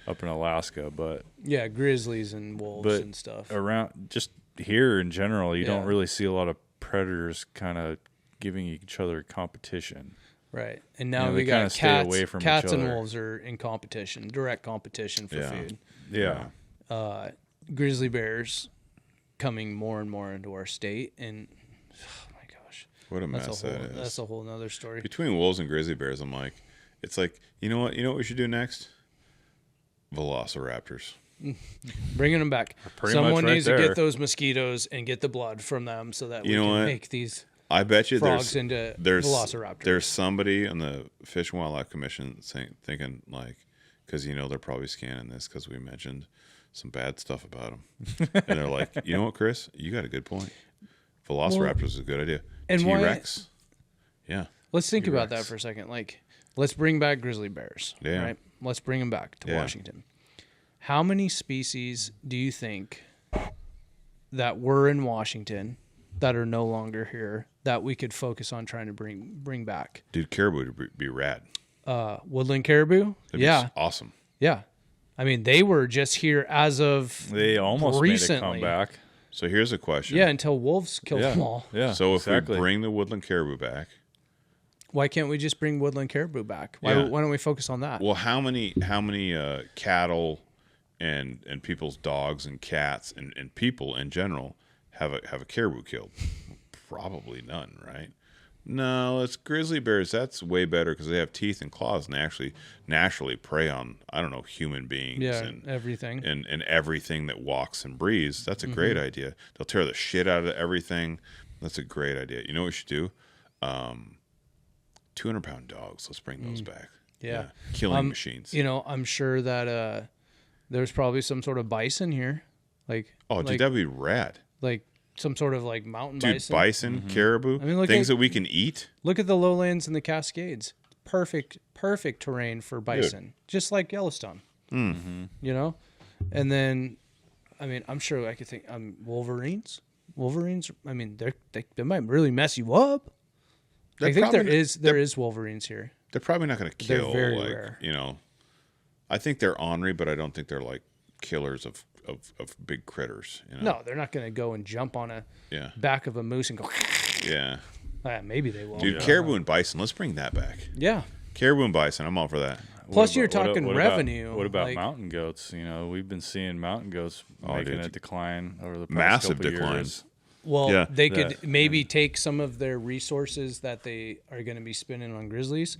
up in Alaska, but Yeah, grizzlies and wolves and stuff. around just here in general, you don't Yeah. really see a lot of predators kind of giving each other competition. Right. And now they we got kinda stay cats. away from each Cats and other. wolves are in competition, direct competition for Yeah. food. Yeah. Grizzly bears coming more and more into our state, and oh my gosh, What a mess that is. that's a whole nother story. Between wolves and grizzly bears, I'm like, it's like, you know what we should do next? Velociraptors. Bringing them back. Pretty Someone much right needs to there. get those mosquitoes and get the blood from them so that we know can what? make these I bet you frogs there's into there's velociraptors. there's somebody on the Fish and Wildlife Commission thinking like, because they're probably scanning this because we mentioned some bad stuff about them, and they're like, you know what, Chris, you got a good point. Velociraptors is a good idea. and why- T-Rex, yeah, Let's think about that T-Rex. for a second. Like, let's bring back grizzly bears. Yeah. Right? Let's bring them back to Yeah. Washington. How many species do you think that were in Washington that are no longer here that we could focus on trying to bring back? dude, caribou would be rad. Woodland caribou? That'd Yeah. be awesome. Yeah. I mean, they were just here as of They almost recently. made a comeback. So here's a question. Yeah, until wolves killed them all. Yeah. So if exactly. we bring the woodland caribou back, Why can't we just bring woodland caribou back? Why Yeah. don't we focus on that? well, how many cattle and people's dogs and cats and people in general have a caribou killed? Probably none, right? No, it's grizzly bears. That's way better because they have teeth and claws and they actually naturally prey on, I don't know, human beings yeah, and everything. and everything that walks and breathes. That's a great idea. They'll tear the shit out of everything. That's a great idea. You know what we should do? 200-pound dogs. Let's bring those back. Yeah. Killing machines. I'm sure that there's probably some sort of bison here, like Oh, dude, like, that'd be rad. like some sort of like mountain Dude, bison. caribou, I mean, look things at- that we can eat. Look at the lowlands and the Cascades. Perfect terrain for bison, just like Yellowstone. You know, and then, I mean, I'm sure I could think Wolverines. Wolverines. I mean, they might really mess you up. I think there is Wolverines here. They're probably not going to They're kill. very like rare. I think they're ornery, but I don't think they're like killers of big critters. No, they're not going to go and jump on a Yeah. back of a moose and go. Yeah. Maybe they will. Dude, caribou and bison. Let's bring that back. Yeah. Caribou and bison. I'm all for that. Plus, you're What talking about- revenue. What about like, mountain goats? We've been seeing mountain goats Oh, making dude. a decline over the past Massive couple decline. years. Well, Yeah. they could That- maybe take some of their resources that they are going to be spending on grizzlies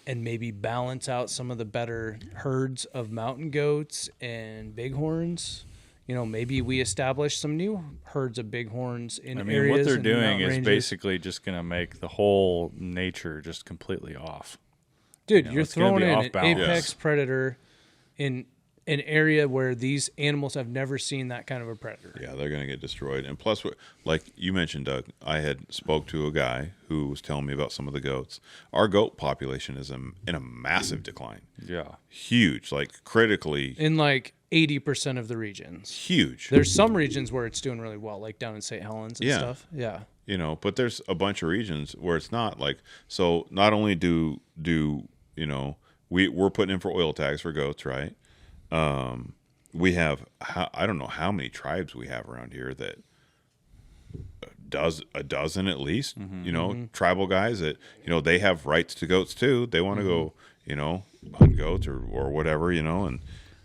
and maybe balance out some of the better herds of mountain goats and bighorns. Maybe we establish some new herds of bighorns in I mean, areas. what they're in the doing mountain is ranges. basically just going to make the whole nature just completely off. Dude, know, you're it's gonna throwing be in off an balance. apex predator in an area where these animals have never seen that kind of a predator. Yeah, they're going to get destroyed. And plus, like you mentioned, Doug, I had spoke to a guy who was telling me about some of the goats. Our goat population is in a massive decline. Yeah. Huge, like critically In like 80% of the regions. huge. There's some regions where it's doing really well, like down in St. Helens and Yeah. stuff. Yeah. But there's a bunch of regions where it's not like. So not only do we're putting in for oil tags for goats, right? We have I don't know how many tribes we have around here that a dozen at least. Tribal guys that they have rights to goats too. They want to go hunt goats or whatever,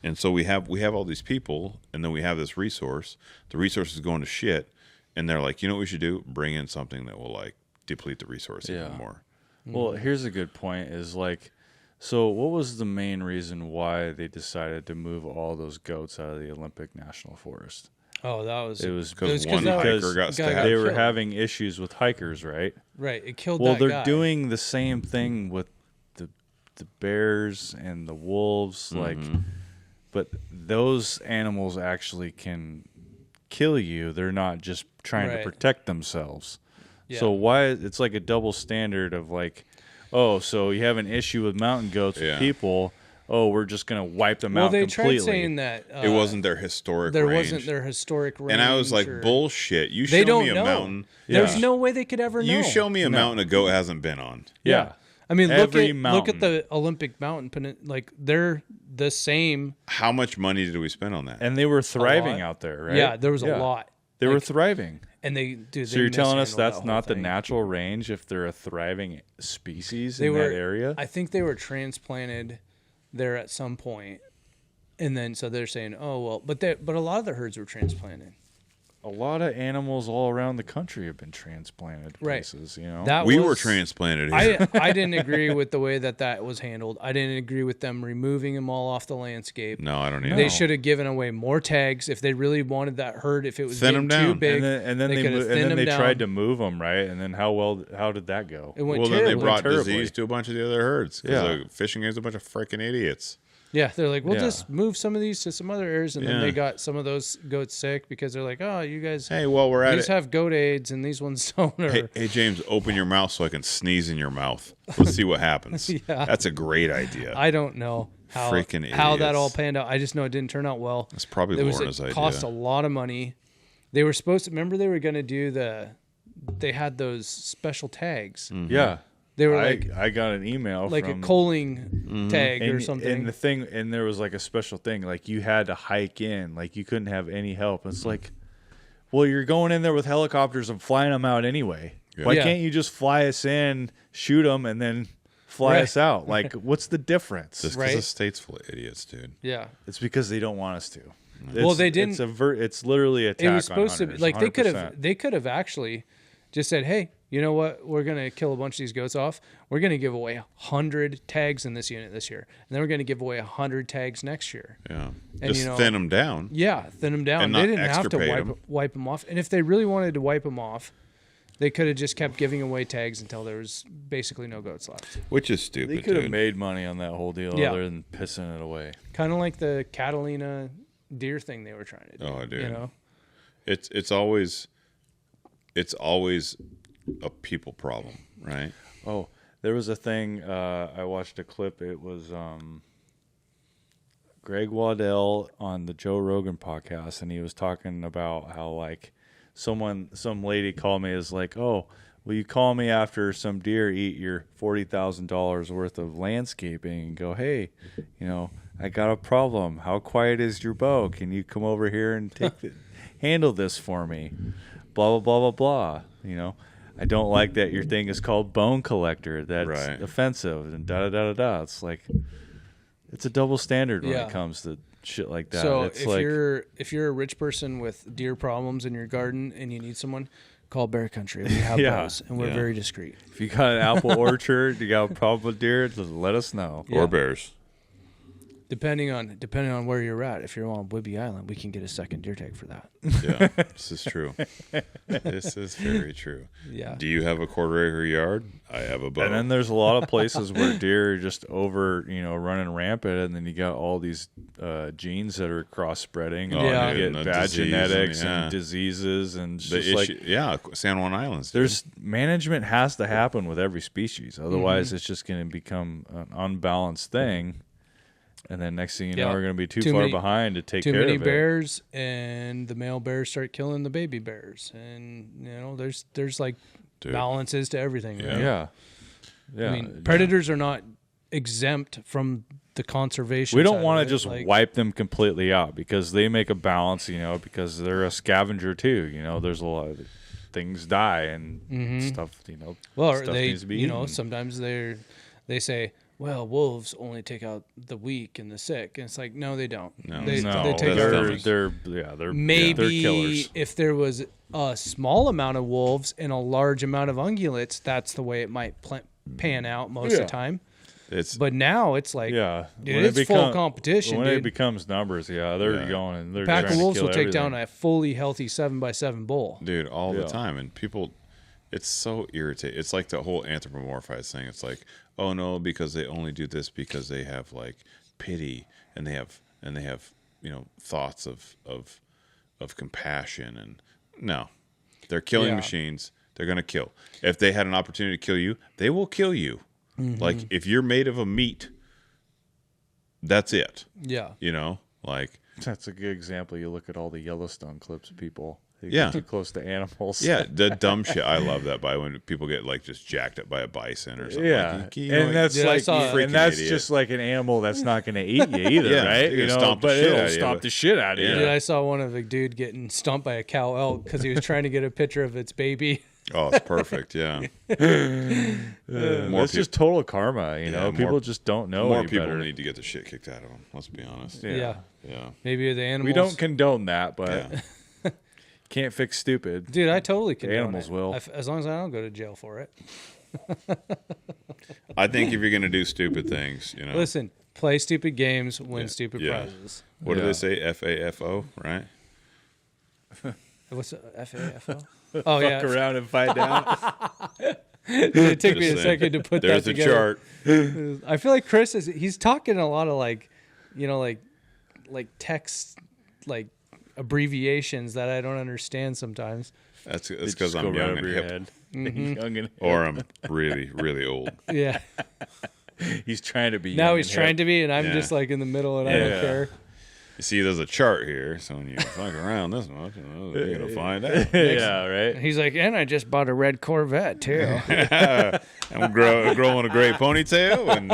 and so we have all these people, and then we have this resource. The resource is going to shit, and they're like, you know what we should do? Bring in something that will like deplete the resource even more. Well, here's a good point is like, so what was the main reason why they decided to move all those goats out of the Olympic National Forest? Oh, that was It was Because It was 'cause one that- hiker because got guy stabbed. got they were killed. having issues with hikers, right? right. It killed Well, that they're guy. doing the same thing with the bears and the wolves, like, but those animals actually can kill you. They're not just trying Right. to protect themselves. Yeah. So why it's like a double standard of like, oh, so you have an issue with mountain goats Yeah. with people. Oh, we're just gonna wipe them well, out they completely. tried saying that It wasn't their historic there range. wasn't their historic range. And I was like, or- bullshit. You They show don't me a know. mountain. There's Yeah. no way they could ever know. You show me a mountain a goat hasn't been on. yeah. I mean, look Every at mountain. the Olympic mountain. Like they're the same. How much money did we spend on that? And they were thriving lot. out there, right? Yeah, there was a lot. They were Like, thriving. and they. So you're telling us mishandled that's that not whole the thing. natural range if they're a thriving species They in were that area? I think they were transplanted there at some point, and then so they're saying, oh well, but a lot of the herds were transplanted. a lot of animals all around the country have been transplanted to Right. places, you know. We were transplanted here. I didn't agree with the way that was handled. I didn't agree with them removing them all off the landscape. No, I don't either. They should have given away more tags if they really wanted that herd. If it was Thin getting 'em too down. big, and then could have thinned them they down. tried to move them, right? And then how did that go? It went Well, then they terribly. brought terribly. disease to a bunch of the other herds. Because Yeah. the fishing is a bunch of freaking idiots. Yeah, they're like, we'll Yeah. just move some of these to some other areas, and then Yeah. they got some of those goats sick because they're like, oh, you guys, Hey, while we're at these it, have goat AIDS and these ones don't. Or, hey, James, open your mouth so I can sneeze in your mouth. Let's see what happens. Yeah. That's a great idea. I don't know how Freaking how that idiots. all panned out. I just know it didn't turn out well. That's probably Lorna's It cost a idea. lot of money. They were supposed to remember they were going to do they had those special tags. Yeah. They were like I got an email like from a culling tag or something. and there was like a special thing, like you had to hike in, like you couldn't have any help. It's like, well, you're going in there with helicopters and flying them out anyway. Yeah. Why Yeah. can't you just fly us in, shoot them, and then fly Right. us out? Like, what's the difference? Just because Right. the state's full of idiots, dude. Yeah. It's because they don't want us to. Well, they didn't- It's literally attack It was supposed on to be hunters, like 100%. they could have actually just said, "Hey, you know what? We're going to kill a bunch of these goats off. We're going to give away 100 tags in this unit this year. And then we're going to give away 100 tags next year." Yeah. And, Just you know, thin them down. Yeah, thin them down. And They not didn't have to extirpate 'em. wipe them off. And if they really wanted to wipe them off, they could have just kept giving away tags until there was basically no goats left. Which is stupid, They could have dude. made money on that whole deal Yeah. other than pissing it away. Kind of like the Catalina deer thing they were trying to do. Oh, dude. You know? It's always a people problem, right? Oh, there was a thing. I watched a clip. It was Greg Waddell on the Joe Rogan podcast, and he was talking about how like some lady called me is like, "Oh, will you call me after some deer eat your $40,000 worth of landscaping?" And go, "Hey, you know, I got a problem. How quiet is your bow? Can you come over here and handle this for me?" Blah blah blah blah blah. You know. I don't like that your thing is called bone collector. That's Right. offensive and da da da da da. It's like it's a double standard when Yeah. it comes to shit like that. So it's if like you're a rich person with deer problems in your garden and you need someone, call Bear Country. We have Yeah. those, and we're Yeah. very discreet. if you got an apple orchard, you got a problem with deer, just let us know. Yeah. Or bears. Depending on where you're at, if you're on Whidbey Island, we can get a second deer tag for that. Yeah, this is true. This is very true. Yeah. Do you have a quarter-acre yard? I have a bow. And then there's a lot of places where deer are just over, running rampant, and then you got all these genes that are cross spreading. Oh, Yeah. You dude, get and the bad disease genetics and, yeah. and diseases and the just like issue, yeah, San Juan Islands. dude. there's management has to happen with every species. Otherwise, it's just going to become an unbalanced thing. And then next thing you know, Yeah. we're going to be too Too far many- behind to take Too care many of it. bears, and the male bears start killing the baby bears, and there's like Dude. balances to everything. Right? Yeah. Yeah. I mean, predators are not exempt from the conservation. We don't side want of to it. just Like, wipe them completely out because they make a balance, because they're a scavenger too. There's a lot of things die and stuff, Well, or stuff they, needs to be eaten. sometimes they say, well, wolves only take out the weak and the sick, and it's like, no, they don't. No, they, No, they take that's out dumb. everything. they're Maybe they're killers. if there was a small amount of wolves and a large amount of ungulates, that's the way it might pan out most of Yeah. the time. It's But now it's like, Yeah, dude, when it's full competition, When dude. it becomes numbers, they're Yeah. going and they're Pack trying of to wolves kill will take down everything. a fully healthy 7x7 bull. dude, all the Yeah. time, and people, it's so irritating. It's like the whole anthropomorphized thing. It's like, oh no, because they only do this because they have like pity and they have thoughts of compassion, and no, they're killing Yeah. machines. They're gonna kill. If they had an opportunity to kill you, they will kill you. Like if you're made of a meat, that's it. Yeah. Like. That's a good example. You look at all the Yellowstone clips, people. They Yeah. get too close to animals. Yeah, the dumb shit. I love that by when people get like just jacked up by a bison or something. Yeah, Like, and that's Dude, I like, saw- and that's Freaking just like an animal that's not going to eat you either, Yeah, right? they're gonna stomp the but shit it'll out of you, stomp but- the shit out of you. Yeah. Dude, I saw one of a dude getting stumped by a cow elk because he was trying to get a picture of its baby. Oh, it's perfect. Yeah. More It's just total karma, Yeah, people more- just don't know More any people better. need to get the shit kicked out of them. Let's be honest. Yeah. Yeah. Yeah. Maybe the animals. We don't condone that, but Yeah. Can't fix stupid. Dude, I totally The condone animals it. will. As long as I don't go to jail for it. I think if you're going to do stupid things, Listen, play stupid games, win Yeah. stupid Yeah. prizes. what do Yeah. they say? FAFO, right? What's FAFO? Oh, yeah. Fuck around and find out. It took me a Just saying. second to put There's that the together. chart. I feel like Chris he's talking a lot of like text, like abbreviations that I don't understand sometimes. That's They because just go I'm right young over and your hip, head. Mm-hmm. Young and or I'm really, really old. Yeah. he's trying to be. Now young he's and trying hip. to be, and I'm Yeah. just like in the middle, and I don't Yeah. care. You see, there's a chart here, so when you fuck around this much, you're gonna find out. Yeah, right. He's like, and I just bought a red Corvette too. I'm growing a gray ponytail, and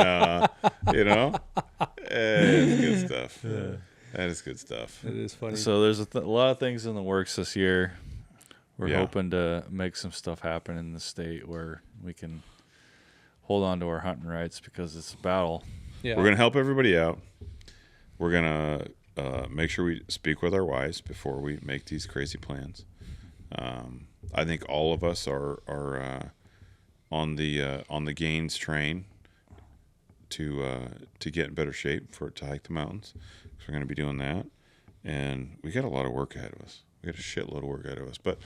it's good stuff. That is good stuff. It is funny. So there's a lot of things in the works this year. We're Yeah. hoping to make some stuff happen in the state where we can hold on to our hunting rights because it's a battle. Yeah. We're gonna help everybody out. We're gonna make sure we speak with our wives before we make these crazy plans. I think all of us are on the gains train to get in better shape to hike the mountains. So we're going to be doing that, and we got a lot of work ahead of us. We got a shitload of work ahead of us, but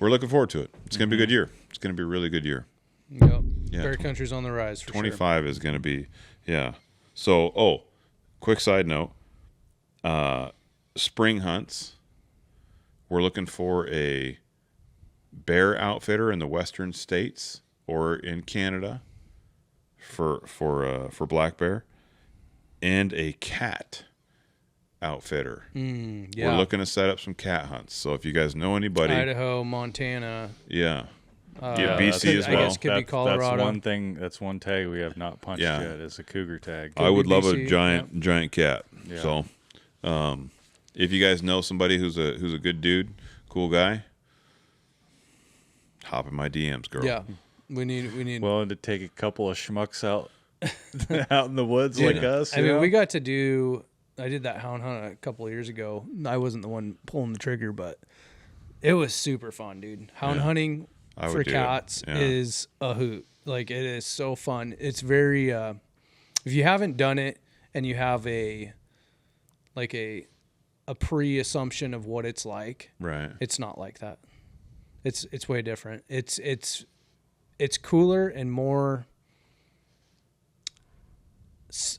we're looking forward to it. It's going to be a good year. It's going to be a really good year. Yep. Yeah, Bear Country's on the rise for 25 is going to be, yeah. So, quick side note, spring hunts, we're looking for a bear outfitter in the western states or in Canada for black bear, and a cat outfitter. Yeah. We're looking to set up some cat hunts. So if you guys know anybody, Idaho, Montana. yeah, Yeah, BC as I well. guess could be Colorado. That's one thing. That's one tag we have not punched Yeah. yet. Is a cougar tag. I would be love a BC, giant cat. Yeah. So, if you guys know somebody who's a good dude, cool guy, hop in my DMs, girl. Yeah. We need. Willing to take a couple of schmucks out out in the woods Dude, like us. I you mean, know? we got to do. I did that hound hunt a couple of years ago. I wasn't the one pulling the trigger, but it was super fun, dude. Hound Yeah. hunting I would for do it. cats Yeah. is a hoot. Like, it is so fun. It's very. If you haven't done it and you have a pre-assumption of what it's like, Right. it's not like that. It's way different. It's cooler and more.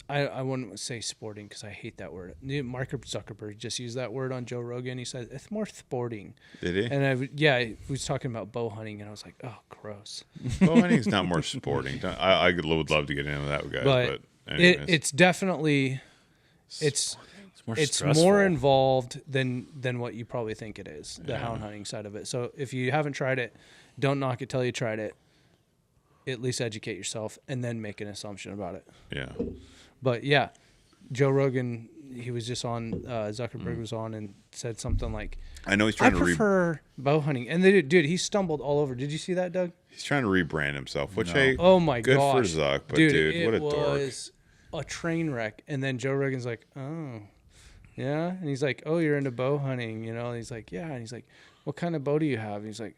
I wouldn't say sporting because I hate that word. Mark Zuckerberg just used that word on Joe Rogan. He said it's more sporting. Did he? And he was talking about bow hunting, and I was like, oh, gross. Well, I think it's not more sporting. I would love to get into that, guys. But anyways. it's definitely it's more it's stressful. more involved than what you probably think it is. The hound hunting side of it. So if you haven't tried it, don't knock it till you tried it. At least educate yourself and then make an assumption about it. Yeah. But yeah, Joe Rogan, he was just on, Zuckerberg was on and said something like, I know he's I trying to prefer bow hunting. And dude, he stumbled all over. Did you see that, Doug? he's trying to rebrand himself, which No. hey, Oh my good gosh. for Zuck, but dude, what a it dork. was a train wreck. And then Joe Rogan's like, oh, yeah. And he's like, oh, you're into bow hunting, you know? And he's like, yeah. And he's like, what kind of bow do you have? And he's like,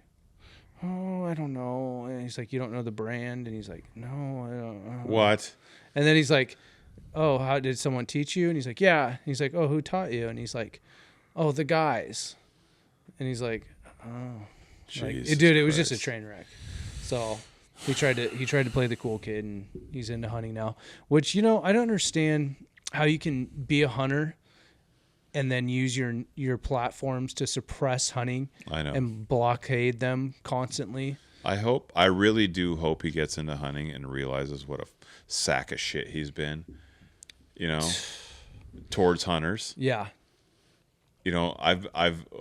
oh, I don't know. And he's like, you don't know the brand? And he's like, no, I don't know. What? And then he's like, oh, how did someone teach you? And he's like, yeah. And he's like, oh, who taught you? And he's like, oh, the guys. And he's like, oh, Jesus dude, it was just a Christ. train wreck. So he tried to play the cool kid, and he's into hunting now. Which, I don't understand how you can be a hunter and then use your platforms to suppress hunting. I know. And blockade them constantly. I really do hope he gets into hunting and realizes what a sack of shit he's been, towards hunters. Yeah. I've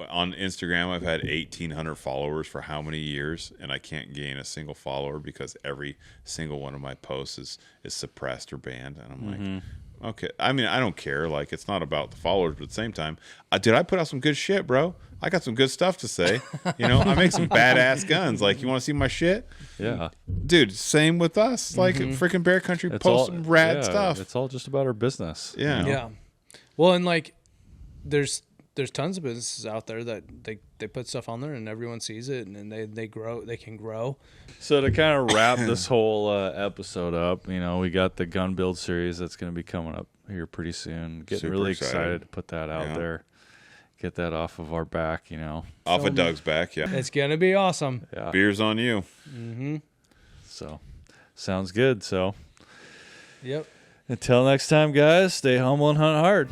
on Instagram, I've had 1,800 followers for how many years, and I can't gain a single follower because every single one of my posts is suppressed or banned. And I'm like, okay. I mean, I don't care. Like, it's not about the followers, but at the same time, I put out some good shit, bro. I got some good stuff to say. I make some badass guns. Like, you want to see my shit? Yeah. Dude, same with us. Like, freaking Bear Country It's post all some rad yeah, stuff. It's all just about our business. Yeah. Yeah. Well, and like there's there's tons of businesses out there that they put stuff on there and everyone sees it, and then they grow. They can grow. So to kind of wrap this whole episode up, we got the gun build series that's going to be coming up here pretty soon. Getting Super really excited. excited to put that out there. Get that off of our back, Off of Doug's back, yeah. It's gonna be awesome. Yeah. Beer's on you. So, sounds good. So, Yep. until next time, guys, stay humble and hunt hard.